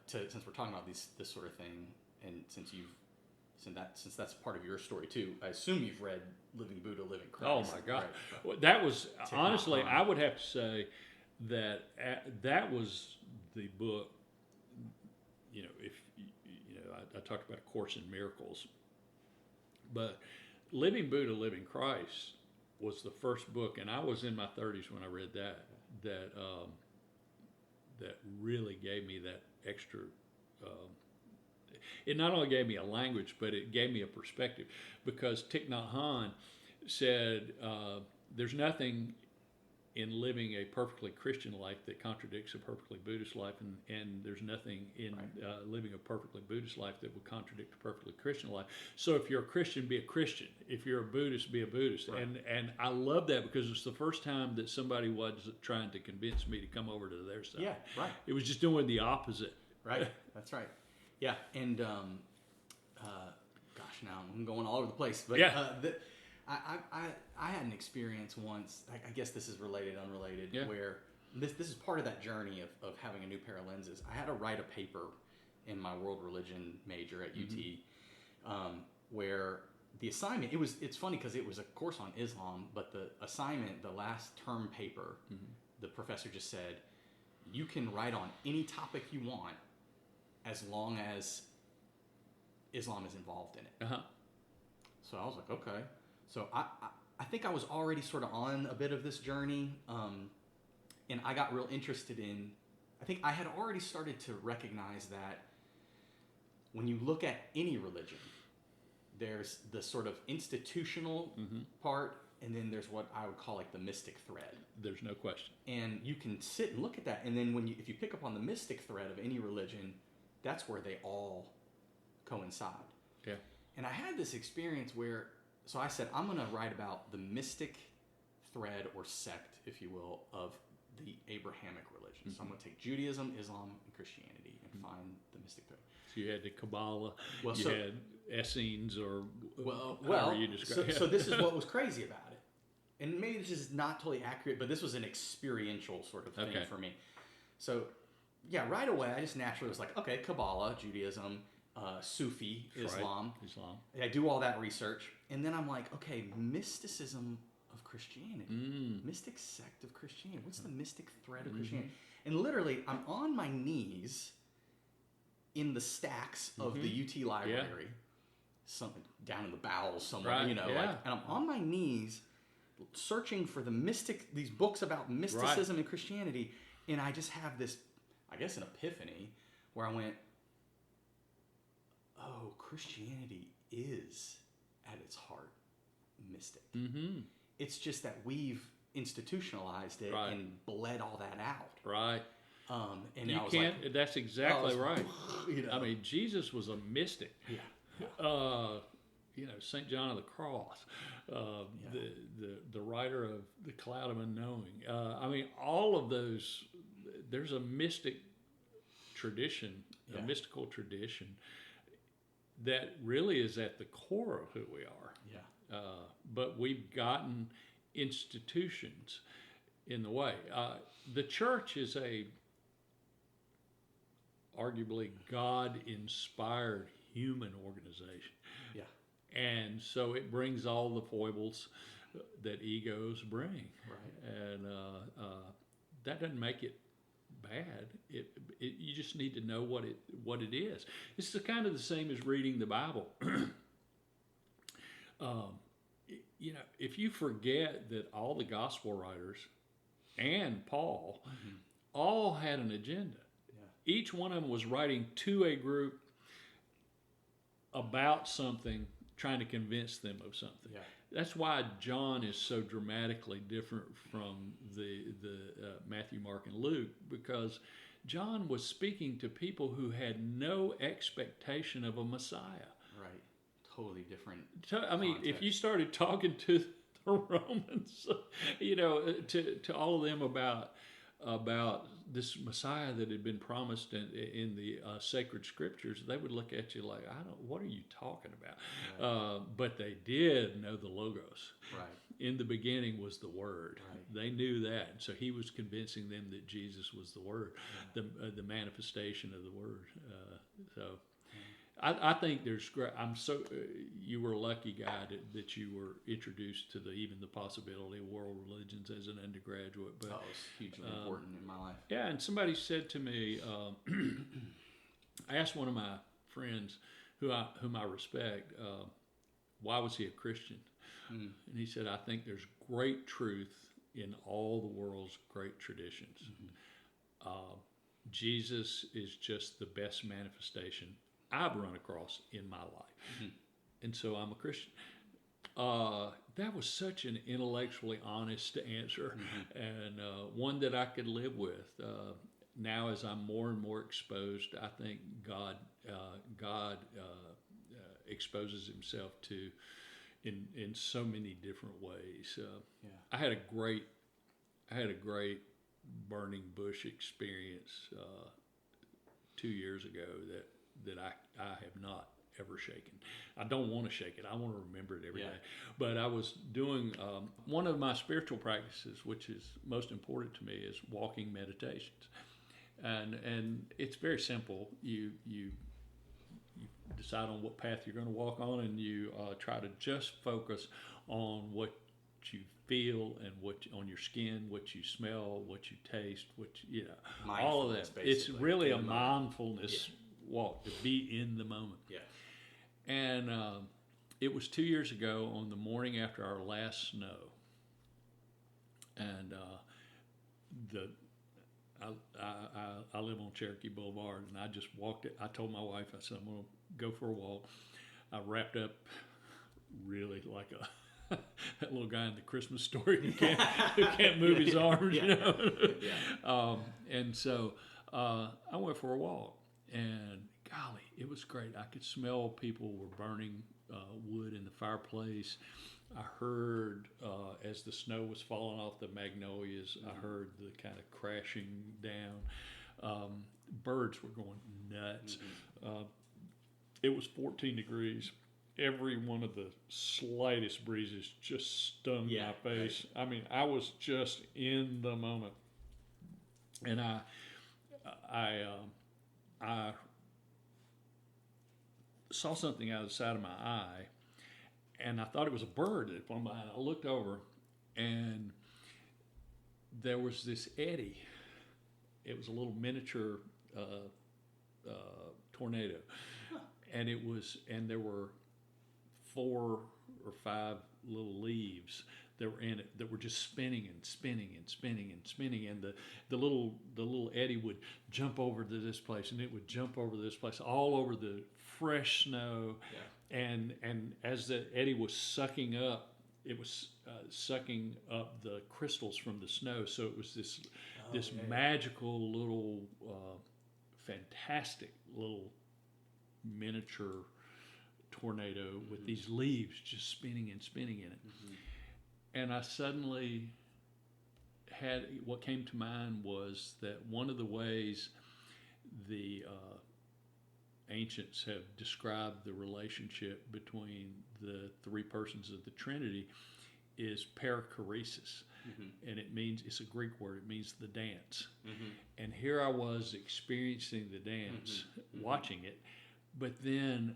S3: since we're talking about this sort of thing, and since that's part of your story too, I assume you've read Living Buddha, Living Christ.
S2: Oh my God, well, that was honestly, I would have to say that that was the book. I talked about A Course in Miracles, but Living Buddha, Living Christ was the first book, and I was in my 30s when I read that really gave me that extra. It not only gave me a language, but it gave me a perspective, because Thich Nhat Hanh said there's nothing in living a perfectly Christian life that contradicts a perfectly Buddhist life, and there's nothing in living a perfectly Buddhist life that would contradict a perfectly Christian life. So if you're a Christian, be a Christian. If you're a Buddhist, be a Buddhist. Right. And I love that, because it's the first time that somebody was trying to convince me to come over to their side.
S3: Yeah, right.
S2: It was just doing the opposite.
S3: Right, that's right. Yeah, and gosh, now I'm going all over the place, but I had an experience once. I guess this is related, unrelated, where this is part of that journey of having a new pair of lenses. I had to write a paper in my world religion major at UT, where the assignment, it's funny because it was a course on Islam, but the assignment, the last term paper, the professor just said, you can write on any topic you want as long as Islam is involved in it. So I was like, okay. So I think I was already sort of on a bit of this journey, and I got real interested in, I think I had already started to recognize that when you look at any religion, there's the sort of institutional part, and then there's what I would call like the mystic thread.
S2: There's no question.
S3: And you can sit and look at that, and then if you pick up on the mystic thread of any religion, that's where they all coincide.
S2: Yeah.
S3: And I had this experience where, so I said, I'm going to write about the mystic thread or sect, if you will, of the Abrahamic religion. So I'm going to take Judaism, Islam, and Christianity and find the mystic thread.
S2: So you had the Kabbalah,
S3: Well,
S2: you
S3: so-
S2: had Essenes, or
S3: Well,
S2: however you describe it.
S3: so this is what was crazy about it. And maybe this is not totally accurate, but this was an experiential sort of thing
S2: Okay.
S3: for me. So, yeah, right away, I just naturally was like, okay, Kabbalah, Judaism, Sufi, Islam.
S2: Right. Islam.
S3: I do all that research. And then I'm like, okay, mysticism of Christianity. Mystic sect of Christianity. What's the mystic thread of Christianity? And literally, I'm on my knees in the stacks of the UT library, something down in the bowels somewhere,
S2: Right,
S3: you know,
S2: yeah.
S3: like, and I'm on my knees searching for these books about mysticism and Christianity, and I just have this, I guess, an epiphany where I went, oh, Christianity is at its heart mystic. It's just that we've institutionalized it
S2: Right.
S3: and bled all that out.
S2: Right.
S3: And
S2: You
S3: I was
S2: can't.
S3: like,
S2: That's exactly right.
S3: you know.
S2: I mean, Jesus was a mystic.
S3: Yeah.
S2: You know, Saint John of the Cross, the writer of the Cloud of Unknowing. I mean, all of those. There's a mystic tradition, a mystical tradition, that really is at the core of who we are.
S3: Yeah.
S2: But we've gotten institutions in the way. The church is a arguably God-inspired human organization.
S3: Yeah.
S2: And so it brings all the foibles that egos bring.
S3: Right.
S2: And that doesn't make it bad. You just need to know what it is. It's kind of the same as reading the Bible. You know, if you forget that all the gospel writers and Paul all had an agenda. Yeah. Each one of them was writing to a group about something, trying to convince them of something.
S3: Yeah.
S2: That's why John is so dramatically different from the Matthew, Mark, and Luke, because John was speaking to people who had no expectation of a Messiah.
S3: Right. Totally different.
S2: I mean,
S3: context.
S2: if you started talking to the Romans, you know, to all of them about this Messiah that had been promised in the sacred scriptures, they would look at you like, what are you talking about? Right. But they did know the Logos.
S3: Right.
S2: In the beginning was the Word.
S3: Right.
S2: They knew that. So he was convincing them that Jesus was the Word, the manifestation of the Word. I think there's great. You were a lucky guy that you were introduced to even the possibility of world religions as an undergraduate. But
S3: that was hugely important in my life.
S2: Yeah, and somebody said to me, I asked one of my friends whom I respect, why was he a Christian? And he said, I think there's great truth in all the world's great traditions. Jesus is just the best manifestation I've run across in my life. And so I'm a Christian. That was such an intellectually honest answer, and one that I could live with. Now, as I'm more and more exposed, I think God exposes himself to in so many different ways. I had a great burning bush experience 2 years ago that I have not ever shaken. I don't want to shake it. I want to remember it every day. But I was doing one of my spiritual practices, which is most important to me, is walking meditations, and it's very simple. You decide on what path you're going to walk on, and you try to just focus on what you feel and on your skin, what you smell, what you taste, all of that. It's really a mindfulness walk, to be in the moment. Yeah. And it was 2 years ago on the morning after our last snow, and I live on Cherokee Boulevard, and I just walked it. I told my wife, I said, I'm going to go for a walk. I wrapped up really like that little guy in the Christmas Story who can't move his arms, you know. And so I went for a walk and golly, it was great. I could smell people were burning wood in the fireplace. I heard, as the snow was falling off the magnolias, I heard the kind of crashing down. Birds were going nuts. It was 14 degrees. Every one of the slightest breezes just stung my face. Right. I mean, I was just in the moment. And I saw something out of the side of my eye, and I thought it was a bird that flew by. And I looked over, and there was this eddy. It was a little miniature tornado, and there were 4 or 5 little leaves that were in it that were just spinning and spinning and spinning and spinning, and the little eddy would jump over to this place, and it would jump over to this place, all over the fresh snow, and as the eddy was sucking up, it was sucking up the crystals from the snow, so it was this magical little, fantastic little miniature tornado with these leaves just spinning and spinning in it. And I suddenly had, what came to mind was that one of the ways the ancients have described the relationship between the 3 persons of the Trinity is perichoresis. And it means, it's a Greek word, it means the dance. And here I was experiencing the dance, watching it, but then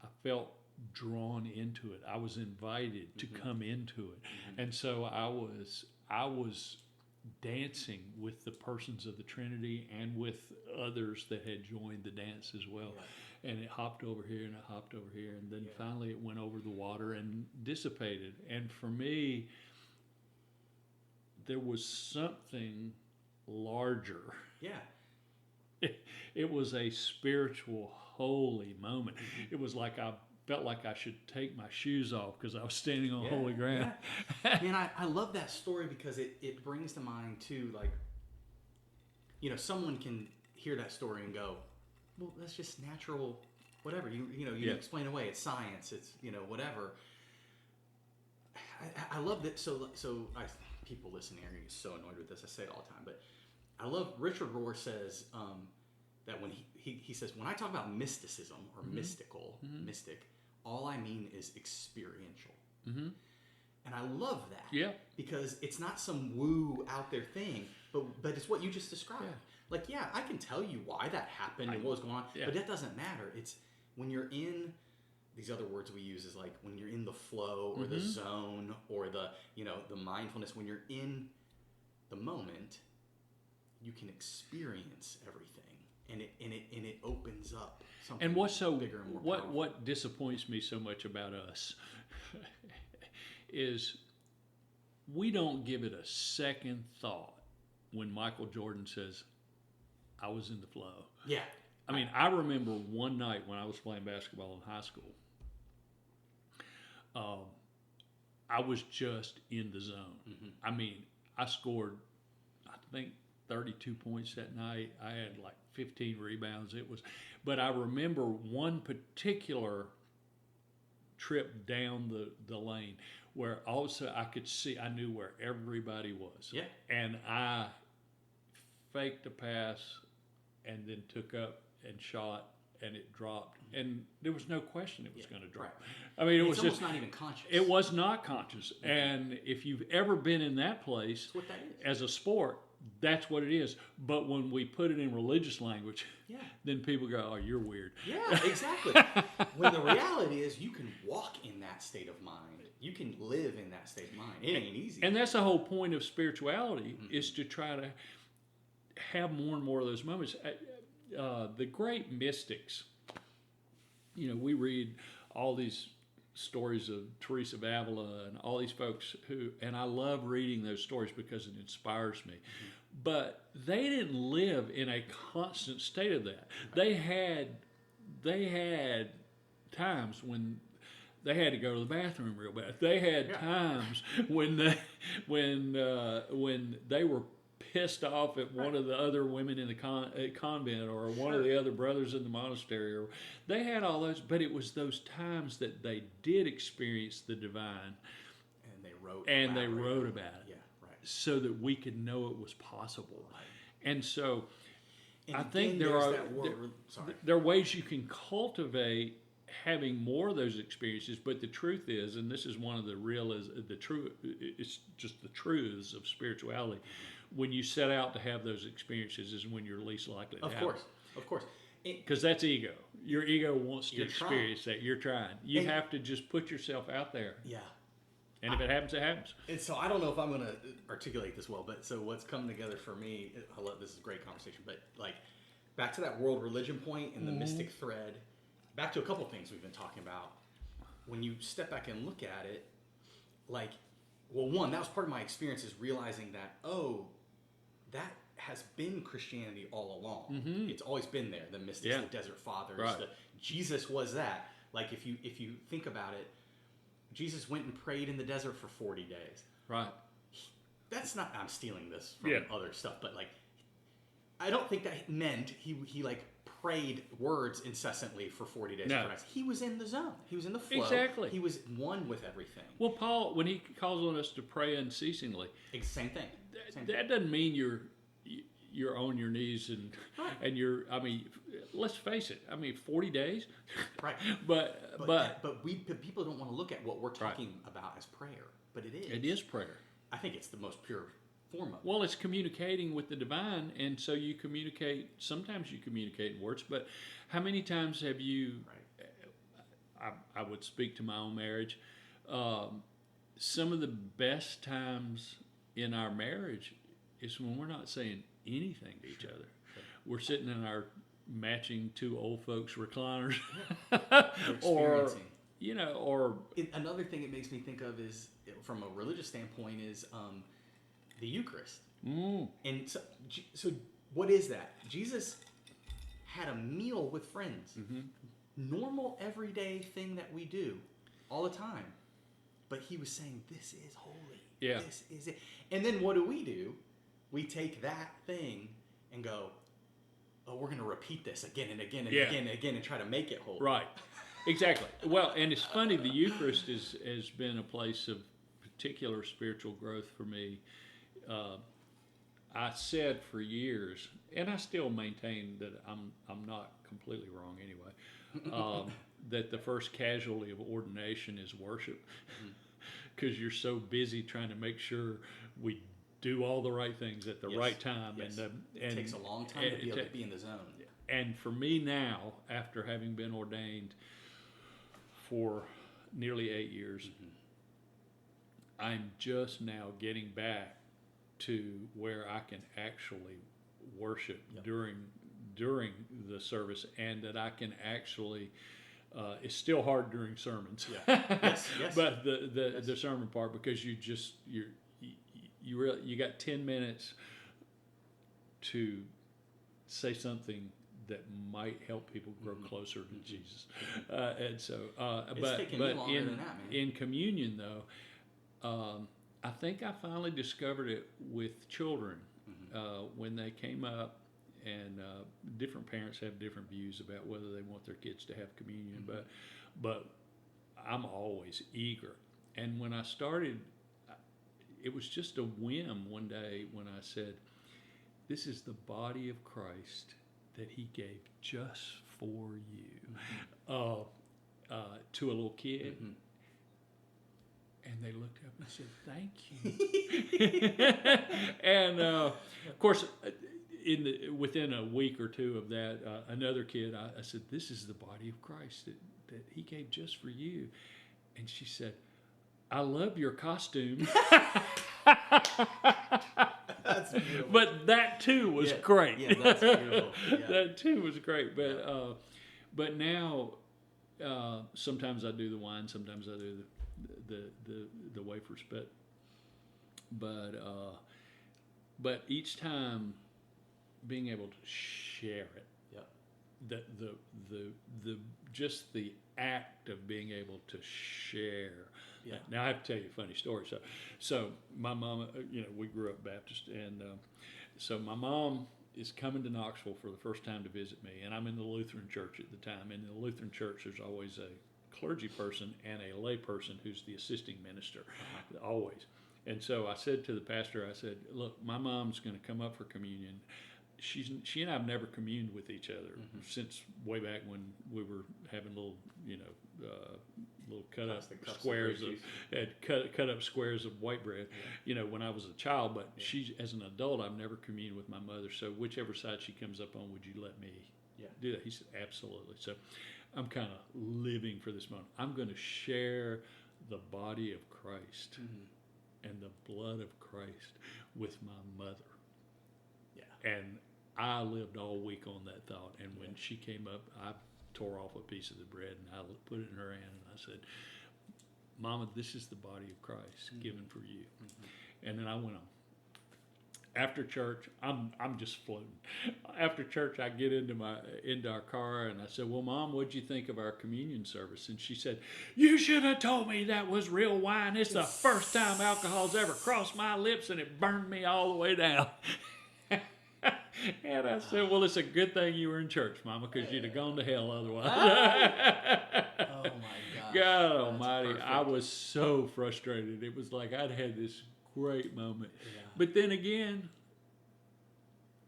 S2: I felt drawn into it. I was invited to come into it. And so I was dancing with the persons of the Trinity and with others that had joined the dance as well. And it hopped over here and it hopped over here, and then finally it went over the water and dissipated. And for me, there was something larger. It was a spiritual, holy moment. It was like I felt like I should take my shoes off because I was standing on holy ground.
S3: Man, I love that story because it brings to mind too, like, you know, someone can hear that story and go, well, that's just natural, whatever. You explain away. It's science. It's, whatever. I love that. So people listening are going to get so annoyed with this. I say it all the time, but I love Richard Rohr says that when he says, when I talk about mysticism or mystic, all I mean is experiential. And I love that. Because it's not some woo out there thing, but it's what you just described. Like, I can tell you why that happened and what was going on, but that doesn't matter. It's when you're in, these other words we use is like when you're in the flow or the zone or the mindfulness, when you're in the moment, you can experience everything, and it opens up something.
S2: And what's so
S3: bigger and more powerful.
S2: What disappoints me so much about us is we don't give it a second thought when Michael Jordan says, I was in the flow. I mean, I remember one night when I was playing basketball in high school, I was just in the zone. I mean, I scored, I think, 32 points that night. I had like 15 rebounds. But I remember one particular trip down the lane where all of a sudden I could see, I knew where everybody was. And I faked a pass and then took up and shot, and it dropped. And there was no question it was going to drop. I mean, it was
S3: almost not even conscious.
S2: It was not conscious. And if you've ever been in that place,
S3: that's what that is.
S2: As a sport, that's what it is. But when we put it in religious language, then people go, oh, you're weird.
S3: Exactly. When the reality is you can walk in that state of mind. You can live in that state of mind. It ain't easy.
S2: And that's the whole point of spirituality, is to try to have more and more of those moments. The great mystics, we read all these stories of Teresa of Avila and all these folks and I love reading those stories because it inspires me. But they didn't live in a constant state of that. They had times when they had to go to the bathroom real bad. They had times when they were pissed off at one of the other women in the convent, or one of the other brothers in the monastery, or they had all those, but it was those times that they did experience the divine,
S3: and they wrote
S2: about it,
S3: yeah, right,
S2: so that we could know it was possible.
S3: right.
S2: And so
S3: And
S2: I
S3: again,
S2: think there are ways you can cultivate having more of those experiences, but the truth is, and this is one of it's just the truths of spirituality, when you set out to have those experiences is when you're least likely to have them.
S3: Of course.
S2: Because that's ego. Your ego wants to
S3: You're
S2: experience that. You're trying. You have to just put yourself out there.
S3: Yeah.
S2: And if it happens, it happens.
S3: And so I don't know if I'm going to articulate this well, but so what's come together for me, this is a great conversation, but like back to that world religion point and the mystic thread, back to a couple things we've been talking about. When you step back and look at it, like, well, one, that was part of my experience, is realizing that, that has been Christianity all along.
S2: Mm-hmm.
S3: It's always been there. The mystics, the desert fathers,
S2: right.
S3: Jesus was that. Like if you think about it, Jesus went and prayed in the desert for 40 days.
S2: Right.
S3: That's not, I'm stealing this from other stuff, but like, I don't think that meant he like prayed words incessantly for 40 days.
S2: No.
S3: He was in the zone. He was in the flow.
S2: Exactly.
S3: He was one with everything.
S2: Well, Paul, when he calls on us to pray unceasingly,
S3: Same thing.
S2: That doesn't mean you're on your knees and
S3: Right.
S2: and you're. I mean, let's face it. I mean, 40 days.
S3: Right.
S2: But
S3: people don't want to look at what we're talking about as prayer, but it is.
S2: It is prayer.
S3: I think it's the most pure form of it.
S2: Well, it's communicating with the divine, and so you communicate. Sometimes you communicate in words, but how many times have you?
S3: Right.
S2: I would speak to my own marriage. Some of the best times in our marriage is when we're not saying anything to each other. Sure. We're sitting in our matching two old folks recliners, or
S3: Another thing it makes me think of is, from a religious standpoint, is the Eucharist. And so what is that? Jesus had a meal with friends. Mm-hmm. Normal, everyday thing that we do all the time. But he was saying, this is holy.
S2: Yeah.
S3: This is it. And then what do? We take that thing and go, we're going to repeat this again and again and again and again and try to make it holy.
S2: Right. Exactly. Well, and it's funny, the Eucharist has been a place of particular spiritual growth for me. I said for years, and I still maintain that I'm not completely wrong anyway, that the first casualty of ordination is worship, because you're so busy trying to make sure we do all the right things at the right time.
S3: Yes.
S2: And
S3: it takes a long time to be able to be in the zone.
S2: And for me now, after having been ordained for nearly 8 years, I'm just now getting back to where I can actually worship during the service, and that I can actually. It's still hard during sermons,
S3: Yes.
S2: but the sermon part, because you got 10 minutes to say something that might help people grow closer to Jesus, and so but in communion though, I think I finally discovered it with children when they came up. And different parents have different views about whether they want their kids to have communion, but I'm always eager. And when I started, it was just a whim one day when I said, "This is the body of Christ that He gave just for you," to a little kid. And they looked up and said, "Thank you." And of course, within a week or two of that, another kid, I said, "This is the body of Christ that He gave just for you." And she said, "I love your costume."
S3: That's beautiful.
S2: But that too was great.
S3: Yeah, that's beautiful. Yeah.
S2: That too was great. But now, sometimes I do the wine, sometimes I do the wafers. But each time, being able to share it, the just the act of being able to share. Now I have to tell you a funny story. So my mama, we grew up Baptist, and so my mom is coming to Knoxville for the first time to visit me, and I'm in the Lutheran church at the time. In the Lutheran church, there's always a clergy person and a lay person who's the assisting minister, always. And so I said to the pastor, I said, look, my mom's going to come up for communion. She and I have never communed with each other since way back when we were having little, little cut up squares cut up squares of white bread, when I was a child. But she, as an adult, I've never communed with my mother. So whichever side she comes up on, would you let me do that? He said, absolutely. So I'm kind of living for this moment. I'm going to share the body of Christ and the blood of Christ with my mother. Yeah. And I lived all week on that thought. And when she came up, I tore off a piece of the bread and I put it in her hand and I said, Mama, this is the body of Christ given for you. And then I went on. After church, I'm just floating. After church, I get into our car and I said, well, Mom, what'd you think of our communion service? And she said, you should have told me that was real wine. It's the first time alcohol's ever crossed my lips and it burned me all the way down. And I said, well, it's a good thing you were in church, Mama, because you'd have gone to hell otherwise.
S3: Oh, my gosh.
S2: God almighty. I was so frustrated. It was like I'd had this great moment. Yeah. But then again,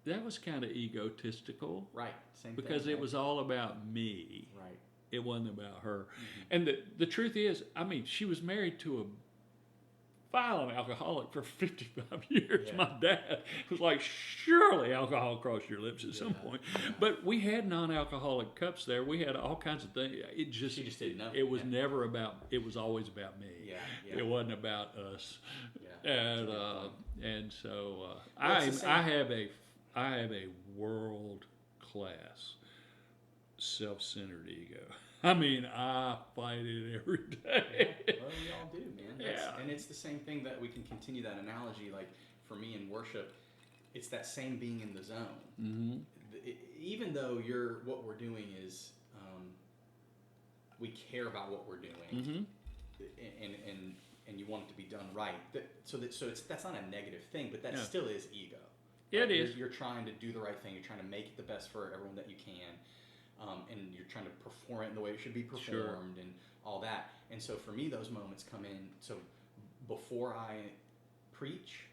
S2: that was kind of egotistical.
S3: Right. Same
S2: because
S3: thing,
S2: it was all about me.
S3: Right.
S2: It wasn't about her. And the truth is, I mean, she was married to a violent alcoholic for 55 years. Yeah. My dad was like, surely alcohol crossed your lips at some point. But we had non-alcoholic cups there. We had all kinds of things. She just didn't know. It was never about, it was always about me. Yeah. It wasn't about us. Yeah. And so I have a world-class self-centered ego. I mean, I fight it every day.
S3: Well, we all do, man. And it's the same thing that we can continue that analogy. Like for me in worship, it's that same being in the zone. Even though what we're doing is, we care about what we're doing, and you want it to be done right. That's not a negative thing, but that still is ego.
S2: Right? It is.
S3: You're trying to do the right thing. You're trying to make it the best for everyone that you can. And you're trying to perform it in the way it should be performed and all that. And so for me, those moments come in. So before I preach,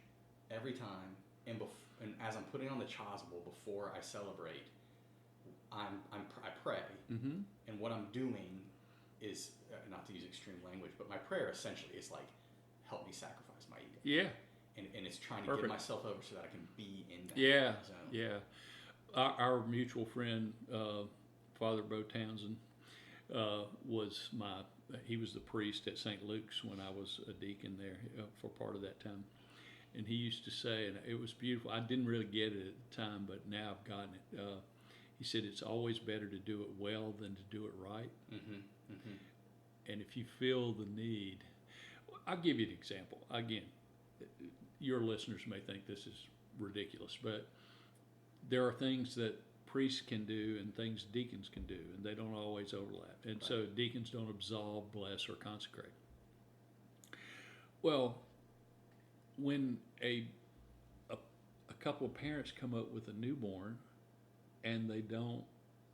S3: every time, and as I'm putting on the chasuble, before I celebrate, I pray. And what I'm doing is, not to use extreme language, but my prayer essentially is like, help me sacrifice my ego.
S2: Yeah.
S3: And it's trying to get myself over so that I can be in that zone.
S2: Yeah. Our mutual friend, Father Bo Townsend, he was the priest at St. Luke's when I was a deacon there for part of that time. And he used to say, and it was beautiful, I didn't really get it at the time, but now I've gotten it. He said, it's always better to do it well than to do it right. And if you feel the need, I'll give you an example. Again, your listeners may think this is ridiculous, but there are things that priests can do and things deacons can do, and they don't always overlap. And so deacons don't absolve, bless, or consecrate. Well, when a couple of parents come up with a newborn and they don't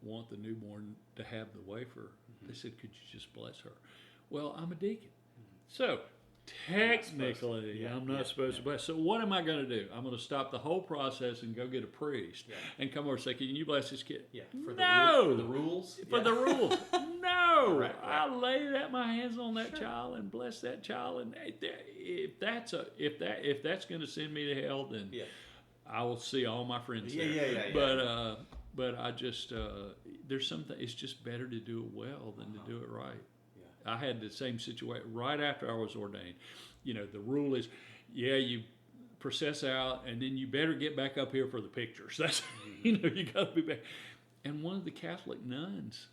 S2: want the newborn to have the wafer, they said, could you just bless her? Well, I'm a deacon. So technically, I'm not supposed to bless. So what am I going to do? I'm going to stop the whole process and go get a priest and come over and say, can you bless this kid?
S3: Yeah. For the rules?
S2: For the rules. No. Right. I lay my hands on that child and bless that child. And if that's going to send me to hell, then I will see all my friends there. Yeah. But I just, there's something, it's just better to do it well than to do it right. I had the same situation right after I was ordained. The rule is, you process out, and then you better get back up here for the pictures. That's, you got to be back. And one of the Catholic nuns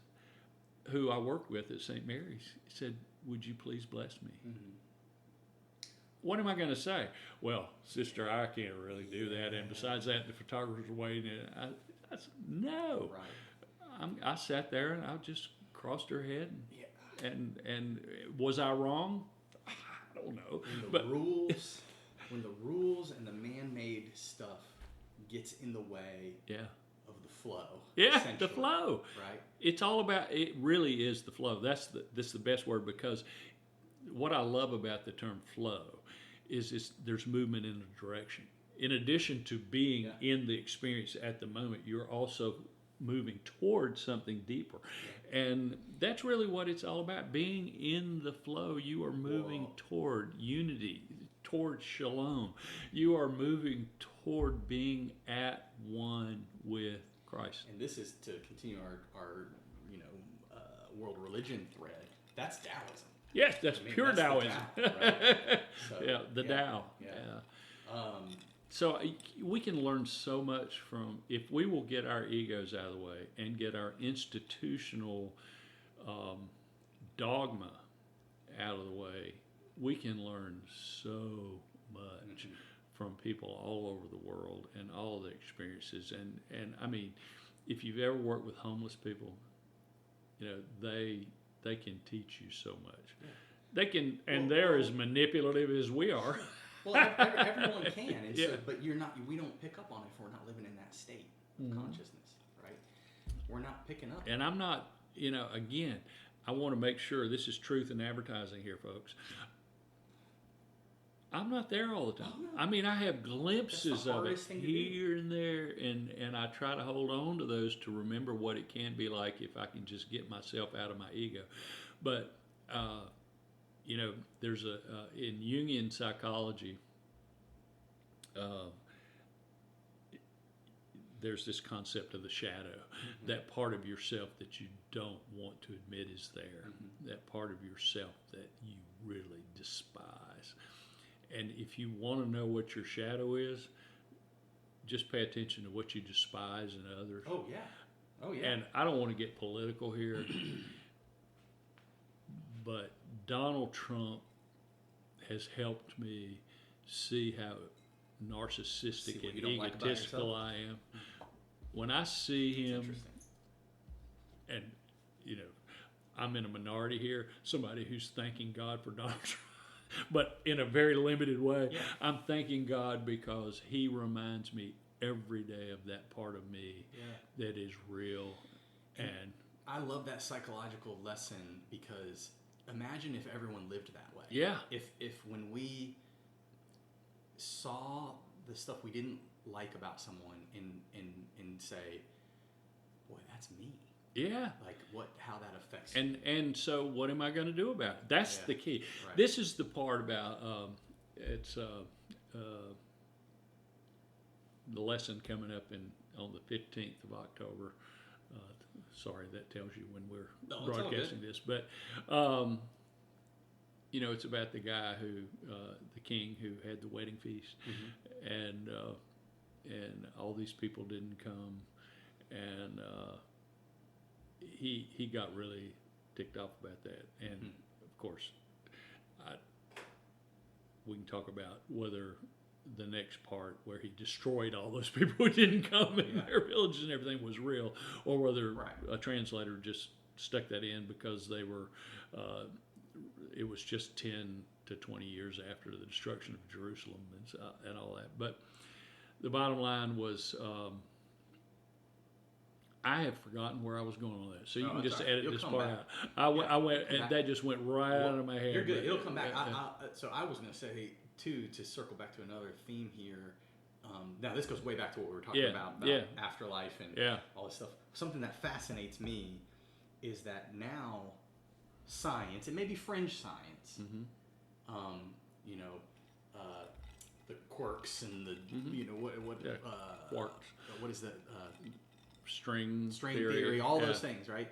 S2: who I worked with at St. Mary's said, would you please bless me? What am I going to say? Well, sister, I can't really do that. And besides that, the photographer's waiting. I said, no. Right. I sat there and I just crossed her head. And was I wrong? I don't know.
S3: When the rules and the man-made stuff gets in the way of the flow.
S2: Yeah, the flow.
S3: Right.
S2: It's all about, it really is the flow. This is the best word, because what I love about the term flow is there's movement in a direction. In addition to being in the experience at the moment, you're also moving towards something deeper. And that's really what it's all about. Being in the flow, you are moving toward unity, toward shalom. You are moving toward being at one with Christ.
S3: And this is to continue our world religion thread. That's Taoism.
S2: Yes, that's pure
S3: that's
S2: Taoism.
S3: The Tao, right? So,
S2: the Tao.
S3: Yeah.
S2: So we can learn so much from, if we will get our egos out of the way and get our institutional dogma out of the way, we can learn so much from people all over the world and all of the experiences. And I mean, if you've ever worked with homeless people, they can teach you so much. Yeah. They can, and they're as manipulative as we are.
S3: Well, everyone can, and so, but you're not. We don't pick up on it if we're not living in that state of consciousness, right? We're not picking up.
S2: And I'm not. Again, I want to make sure this is truth in advertising here, folks. I'm not there all the time. Oh, no. I mean, I have glimpses of it here and there, and I try to hold on to those to remember what it can be like if I can just get myself out of my ego. But there's in Jungian psychology, there's this concept of the shadow, that part of yourself that you don't want to admit is there, that part of yourself that you really despise. And if you want to know what your shadow is, just pay attention to what you despise in others.
S3: Oh, yeah. Oh, yeah.
S2: And I don't want to get political here, but Donald Trump has helped me see how narcissistic and egotistical I am. When I see him, and I'm in a minority here, somebody who's thanking God for Donald Trump, but in a very limited way. Yeah. I'm thanking God because he reminds me every day of that part of me that is real. And
S3: I love that psychological lesson, because imagine if everyone lived that way.
S2: Yeah.
S3: If when we saw the stuff we didn't like about someone and say, boy, that's me.
S2: Yeah.
S3: Like how that affects
S2: you. And so what am I going to do about it? That's the key. Right. This is the part about the lesson coming up on the 15th of October. Sorry, that tells you when we're broadcasting this. But, it's about the guy the king who had the wedding feast. And all these people didn't come. And he got really ticked off about that. And, of course, we can talk about whether the next part where he destroyed all those people who didn't come in their villages and everything was real, or whether a translator just stuck that in because they were it was just 10 to 20 years after the destruction of Jerusalem and all that. But the bottom line was I have forgotten where I was going on that, so you can just edit this part out. I went, and that just went right out of my head.
S3: You're good. It'll come back. So I was going to say too, to circle back to another theme here. Now this goes way back to what we were talking about afterlife and all this stuff. Something that fascinates me is that now science, it may be fringe science, the quirks and the
S2: quarks.
S3: What is that?
S2: String
S3: theory, all those things, right?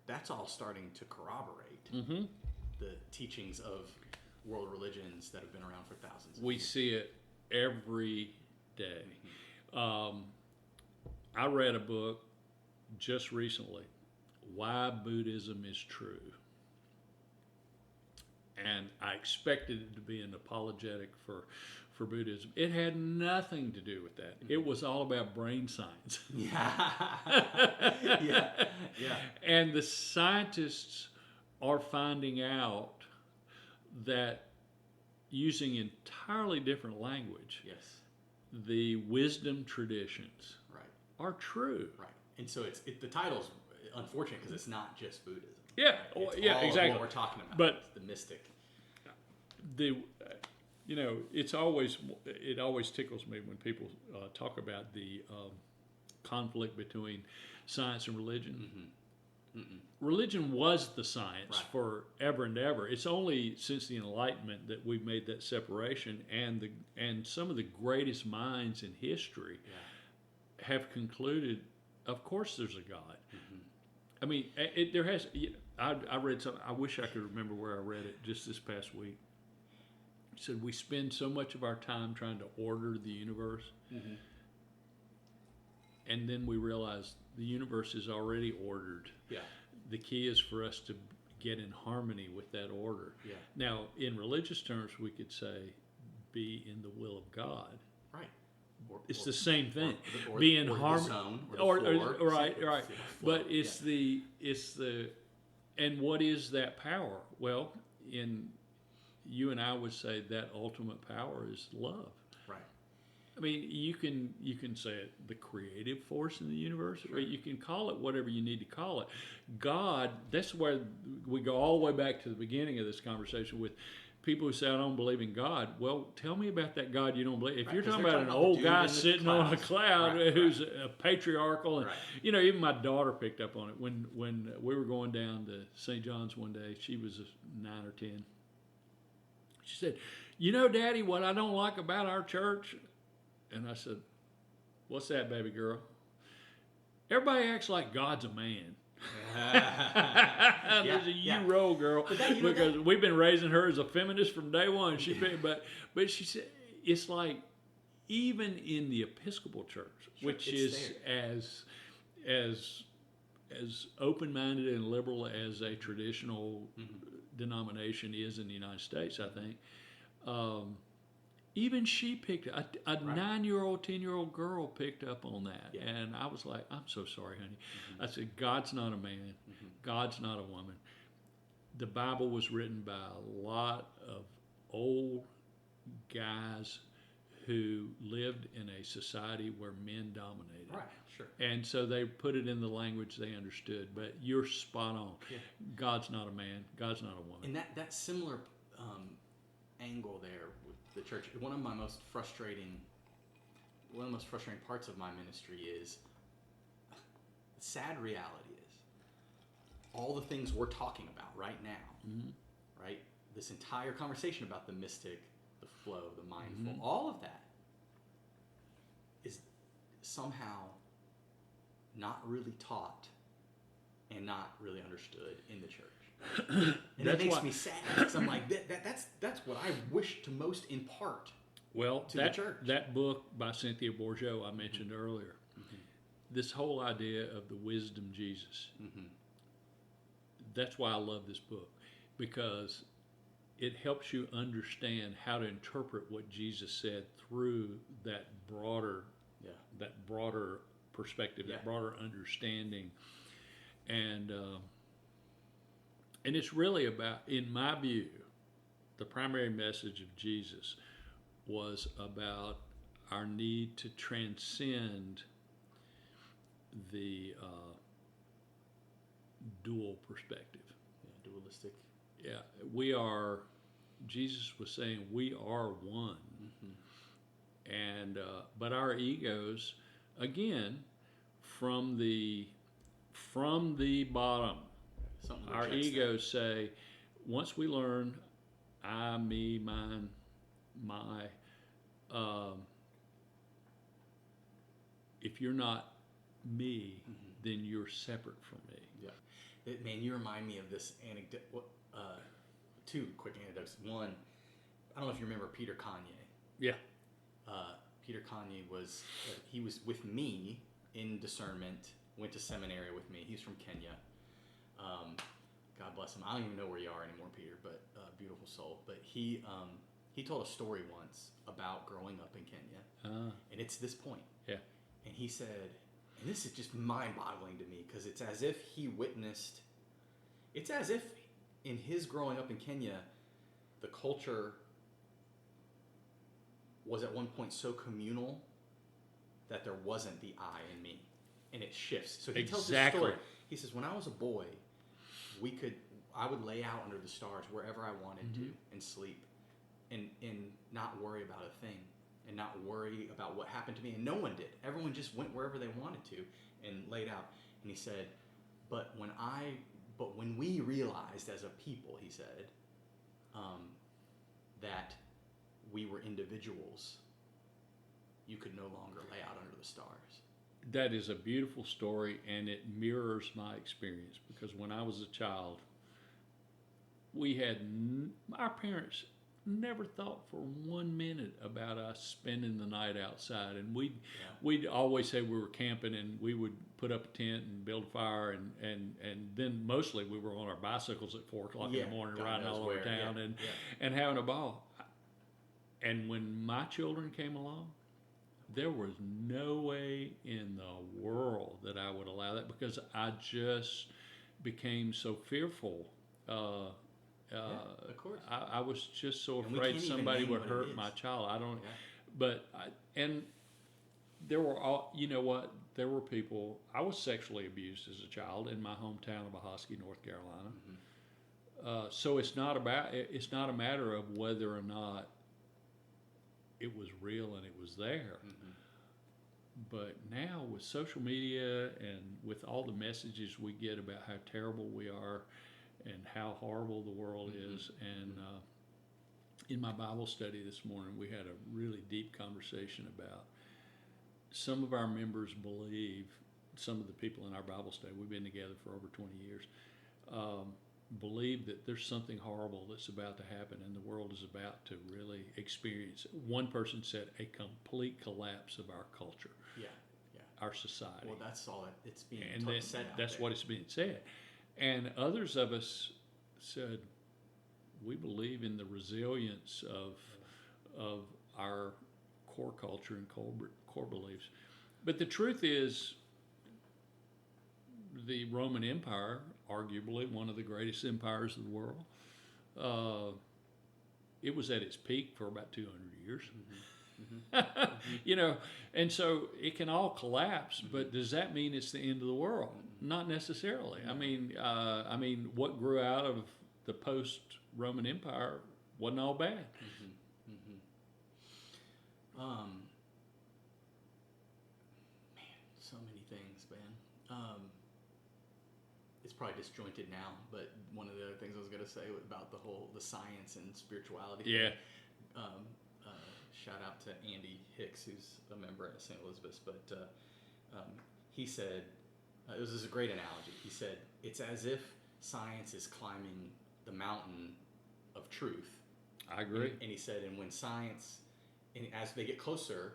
S3: That's all starting to corroborate the teachings of world religions that have been around for thousands of years.
S2: We see it every day. I read a book just recently, Why Buddhism is True. And I expected it to be an apologetic for Buddhism. It had nothing to do with that. It was all about brain science.
S3: Yeah.
S2: And the scientists are finding out that using entirely different language, the wisdom traditions
S3: Right.
S2: are true.
S3: Right. And so the title's unfortunate because it's not just Buddhism.
S2: Yeah,
S3: Right? It's
S2: yeah,
S3: all
S2: exactly.
S3: of what we're talking about.
S2: But
S3: it's the mystic.
S2: It always tickles me when people talk about the conflict between science and religion.
S3: Mm-hmm. Mm-mm.
S2: Religion was the science
S3: Right.
S2: forever and ever. It's only since the Enlightenment that we've made that separation, and some of the greatest minds in history have concluded, of course, there's a God.
S3: Mm-hmm.
S2: I mean, there has. I read something. I wish I could remember where I read it just this past week. It said we spend so much of our time trying to order the universe,
S3: Mm-hmm.
S2: and then we realize the universe is already ordered.
S3: Yeah.
S2: The key is for us to get in harmony with that order.
S3: Yeah.
S2: Now, in religious terms, we could say, be in the will of God.
S3: Right.
S2: It's the same thing.
S3: Be
S2: in harmony, right. But it's the and what is that power? Well, you and I would say that ultimate power is love.
S3: Right.
S2: I mean, you can say it, the creative force in the universe,
S3: Sure.
S2: or you can call it whatever you need to call it. God, that's where we go all the way back to the beginning of this conversation with people who say, I don't believe in God. Well, tell me about that God you don't believe. If you're talking about an old guy sitting on a cloud who's a patriarchal, and even my daughter picked up on it when we were going down to St. John's one day. She was 9 or 10. She said, Daddy, what I don't like about our church. And I said, what's that, baby girl? Everybody acts like God's a man. There's a roll, girl, because we've been raising her as a feminist from day one. But she said it's like even in the Episcopal Church, which is as open-minded and liberal as a traditional denomination is in the United States, I think. Even she picked a 9-year-old, 10-year-old girl picked up on that, and I was like, "I'm so sorry, honey." I said, "God's not a man. God's not a woman." The Bible was written by a lot of old guys who lived in a society where men dominated.
S3: Right. Sure.
S2: And so they put it in the language they understood. But you're spot on. Yeah. God's not a man. God's not a woman.
S3: And that similar angle there with the church. One of the most frustrating parts of my ministry is the sad reality is all the things we're talking about right now, right? This entire conversation about the mystic, the flow, the mindful, all of that is somehow not really taught and not really understood in the church. And that makes me sad because I'm like, that's what I wish to most impart to the church.
S2: That book by Cynthia Bourgeault I mentioned earlier, this whole idea of the wisdom Jesus, that's why I love this book, because it helps you understand how to interpret what Jesus said through that broader perspective, that broader understanding. And it's really about, in my view, the primary message of Jesus was about our need to transcend the dual perspective.
S3: Yeah, dualistic.
S2: Yeah, Jesus was saying we are one. And but our egos, again, from the bottom, our egos say, once we learn I, me, mine, my, if you're not me, then you're separate from me.
S3: Yeah. Man, you remind me of this anecdote. Two quick anecdotes. One, I don't know if you remember Peter Kanye.
S2: Yeah.
S3: Peter Kanye was with me in discernment, went to seminary with me. He's from Kenya. God bless him. I don't even know where you are anymore, Peter, but beautiful soul. But he told a story once about growing up in Kenya, and it's this point.
S2: Yeah.
S3: And he said, and this is just mind-boggling to me because it's as if he witnessed. It's as if in his growing up in Kenya, the culture was at one point so communal that there wasn't the I in me, and it shifts. So he tells this story. He says, when I was a boy, I would lay out under the stars wherever I wanted to and sleep, and not worry about a thing, and not worry about what happened to me. And no one did. Everyone just went wherever they wanted to and laid out. And he said, but when we realized as a people, he said, that we were individuals, you could no longer lay out under the stars.
S2: That is a beautiful story, and it mirrors my experience, because when I was a child, our parents never thought for 1 minute about us spending the night outside. And we'd always say we were camping, and we would put up a tent and build a fire, and then mostly we were on our bicycles at 4 o'clock in the morning, riding all over town and having a ball. And when my children came along, there was no way in the world that I would allow that, because I just became so fearful.
S3: Of course.
S2: I was just so afraid somebody would hurt my child. And there were there were people. I was sexually abused as a child in my hometown of Ahoskie, North Carolina. So it's not a matter of whether or not it was real and it was there. But now with social media and with all the messages we get about how terrible we are and how horrible the world is, and in my Bible study this morning, we had a really deep conversation about some of our members believe, some of the people in our Bible study, we've been together for over 20 years, believe that there's something horrible that's about to happen and the world is about to really experience. One person said a complete collapse of our culture, our society.
S3: Well, that's all it's being said out
S2: that's
S3: there.
S2: what it's being said. And others of us said, we believe in the resilience of our core culture and core beliefs. But the truth is, the Roman Empire, arguably one of the greatest empires of the world, it was at its peak for about 200 years. And so it can all collapse, but does that mean it's the end of the world? Not necessarily. I mean, what grew out of the post-Roman Empire wasn't all bad.
S3: Man, so many things, man. It's probably disjointed now, but one of the other things I was going to say about the science and spirituality.
S2: Yeah.
S3: Shout out to Andy Hicks, who's a member at St. Elizabeth's, but he said, this is a great analogy. He said, it's as if science is climbing the mountain of truth.
S2: I agree.
S3: And he said, and when science, and as they get closer,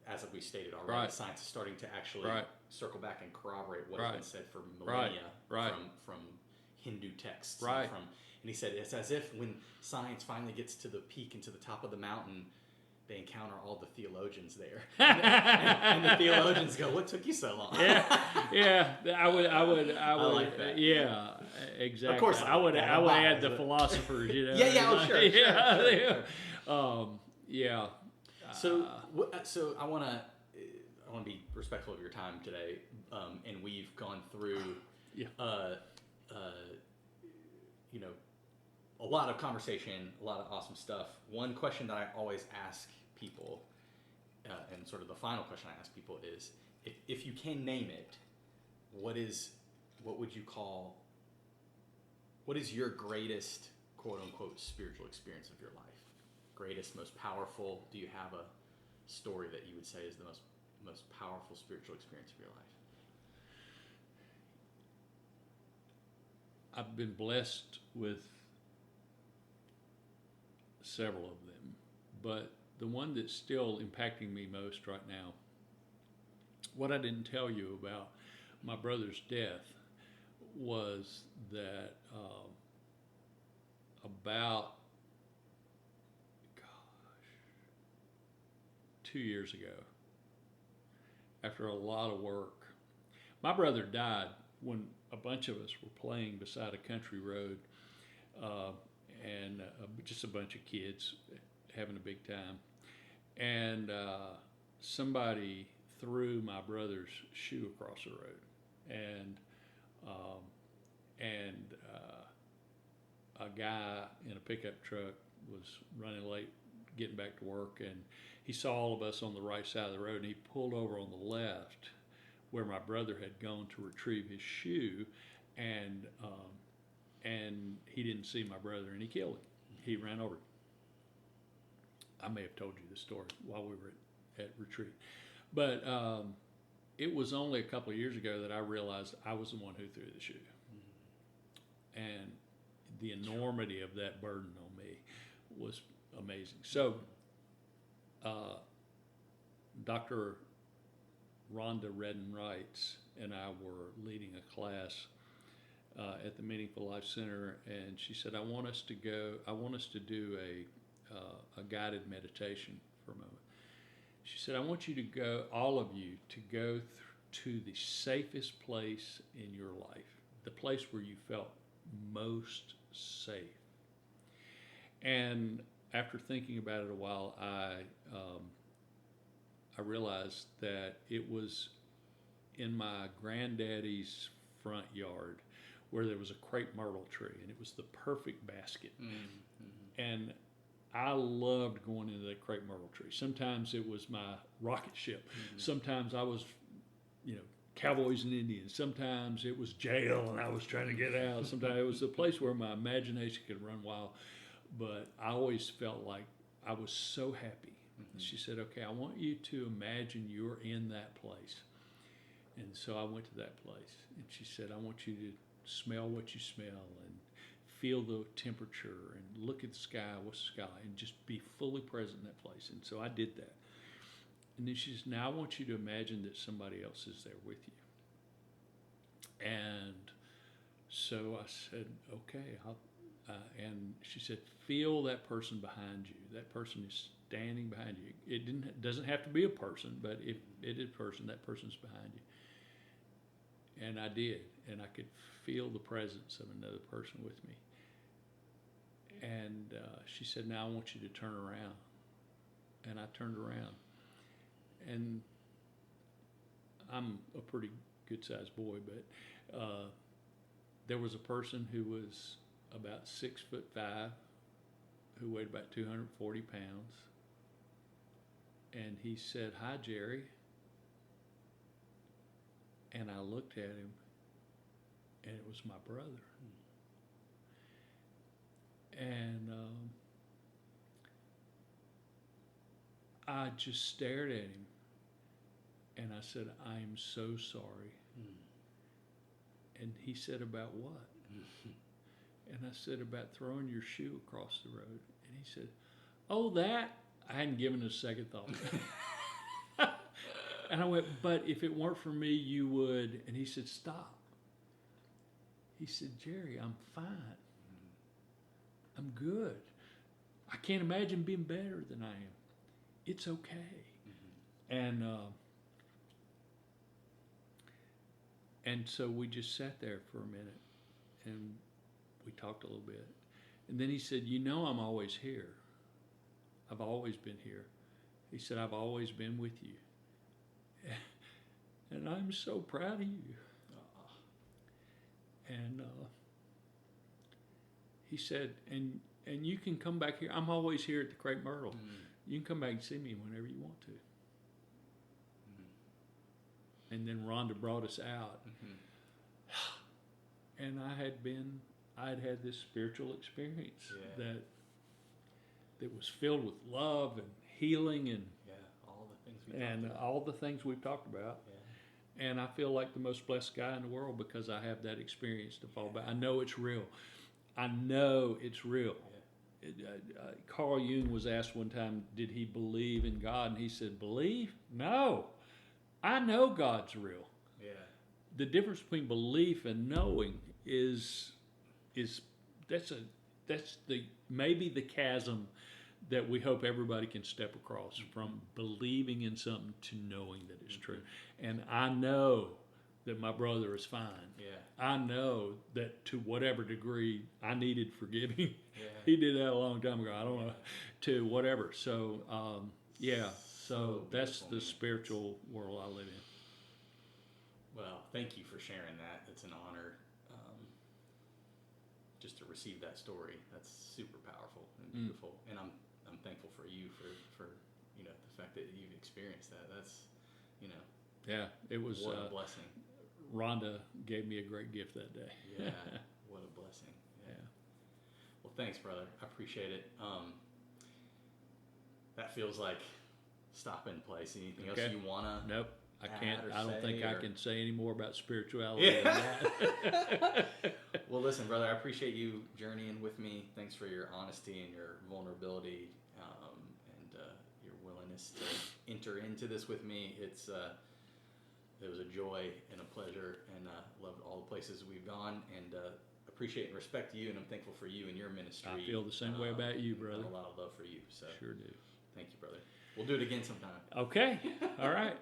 S3: as we stated already, science is starting to actually circle back and corroborate what has been said for millennia from Hindu texts. And he said, it's as if when science finally gets to the peak and to the top of the mountain, they encounter all the theologians there, and the theologians go, "What took you so long?"
S2: I would
S3: like that.
S2: Yeah, exactly.
S3: Of course,
S2: I would add the philosophers. Sure.
S3: Yeah. So I want to be respectful of your time today, and we've gone through, a lot of conversation, a lot of awesome stuff. One question that I always ask people, and sort of the final question I ask people is, if you can name it, what is your greatest quote unquote spiritual experience of your life? Greatest, most powerful? Do you have a story that you would say is the most powerful spiritual experience of your life?
S2: I've been blessed with several of them, but the one that's still impacting me most right now, what I didn't tell you about my brother's death, was that about 2 years ago, after a lot of work, my brother died when a bunch of us were playing beside a country road, and just a bunch of kids having a big time. and somebody threw my brother's shoe across the road, and a guy in a pickup truck was running late, getting back to work, and he saw all of us on the right side of the road, and he pulled over on the left where my brother had gone to retrieve his shoe, and he didn't see my brother, and he killed him. He ran over him. I may have told you this story while we were at retreat, but it was only a couple of years ago that I realized I was the one who threw the shoe, and the enormity of that burden on me was amazing. So, Dr. Rhonda Redden Wrights and I were leading a class at the Meaningful Life Center, and she said, I want us to do a guided meditation for a moment. She said, I want you to go, all of you, to go to the safest place in your life, the place where you felt most safe. And after thinking about it a while, I realized that it was in my granddaddy's front yard where there was a crepe myrtle tree, and it was the perfect basket. Mm-hmm. And I loved going into that crepe myrtle tree. Sometimes it was my rocket ship. Mm-hmm. Sometimes I was, cowboys and Indians. Sometimes it was jail and I was trying to get out. Sometimes it was a place where my imagination could run wild. But I always felt like I was so happy. Mm-hmm. She said, okay, I want you to imagine you're in that place. And so I went to that place. And she said, I want you to smell what you smell and feel the temperature and look at the sky, what's the sky, and just be fully present in that place. And so I did that. And then she says, now I want you to imagine that somebody else is there with you. And so I said, okay. And she said, feel that person behind you. That person is standing behind you. It doesn't have to be a person, but if it is a person, that person's behind you. And I did. And I could feel the presence of another person with me. And she said, now I want you to turn around. And I turned around. And I'm a pretty good-sized boy, but there was a person who was about 6'5", who weighed about 240 pounds. And he said, hi, Jerry. And I looked at him, and it was my brother. And I just stared at him, and I said, I am so sorry. And he said, about what? And I said, about throwing your shoe across the road. And he said, oh, that? I hadn't given it a second thought. And I went, but if it weren't for me, you would. And he said, stop. He said, Jerry, I'm fine. I'm good. I can't imagine being better than I am. It's okay. Mm-hmm. And so we just sat there for a minute, and we talked a little bit. And then he said, I'm always here. I've always been here. He said, I've always been with you. And I'm so proud of you. And he said, and you can come back here. I'm always here at the Crepe Myrtle. You can come back and see me whenever you want to. And then Rhonda brought us out. And I'd had this spiritual experience that was filled with love and healing and all the things we've talked about. And I feel like the most blessed guy in the world because I have that experience to fall back. I know it's real. Carl Jung was asked one time, did he believe in God? And he said, believe? No. I know God's real. Yeah. The difference between belief and knowing is that's maybe the chasm that we hope everybody can step across from believing in something to knowing that it's true. And I know that my brother is fine. Yeah. I know that to whatever degree I needed forgiving. Yeah. He did that a long time ago. I don't know, to whatever. So Yeah. So that's
S3: beautiful,
S2: the
S3: man.
S2: spiritual world I live in.
S3: Well, thank you for sharing that. It's an honor just to receive that story. That's super powerful and beautiful, and I'm thankful for you for the fact that you've experienced that. That's
S2: Yeah, it was.
S3: what a blessing.
S2: Rhonda gave me a great gift that day.
S3: Yeah, what a blessing. Yeah. Well, thanks, brother. I appreciate it. That feels like stopping place. Anything else you wanna?
S2: Nope. I can't.
S3: or
S2: I don't think
S3: say,
S2: I
S3: or-
S2: can say any more about spirituality than that.
S3: Well, listen, brother, I appreciate you journeying with me. Thanks for your honesty and your vulnerability, and your willingness to enter into this with me. It was a joy and a pleasure, and loved all the places we've gone, and appreciate and respect you, and I'm thankful for you and your ministry.
S2: I feel the same way about you,
S3: and
S2: brother.
S3: a lot of love for you. So
S2: Sure do.
S3: thank you, brother. We'll do it again sometime.
S2: Okay. All right.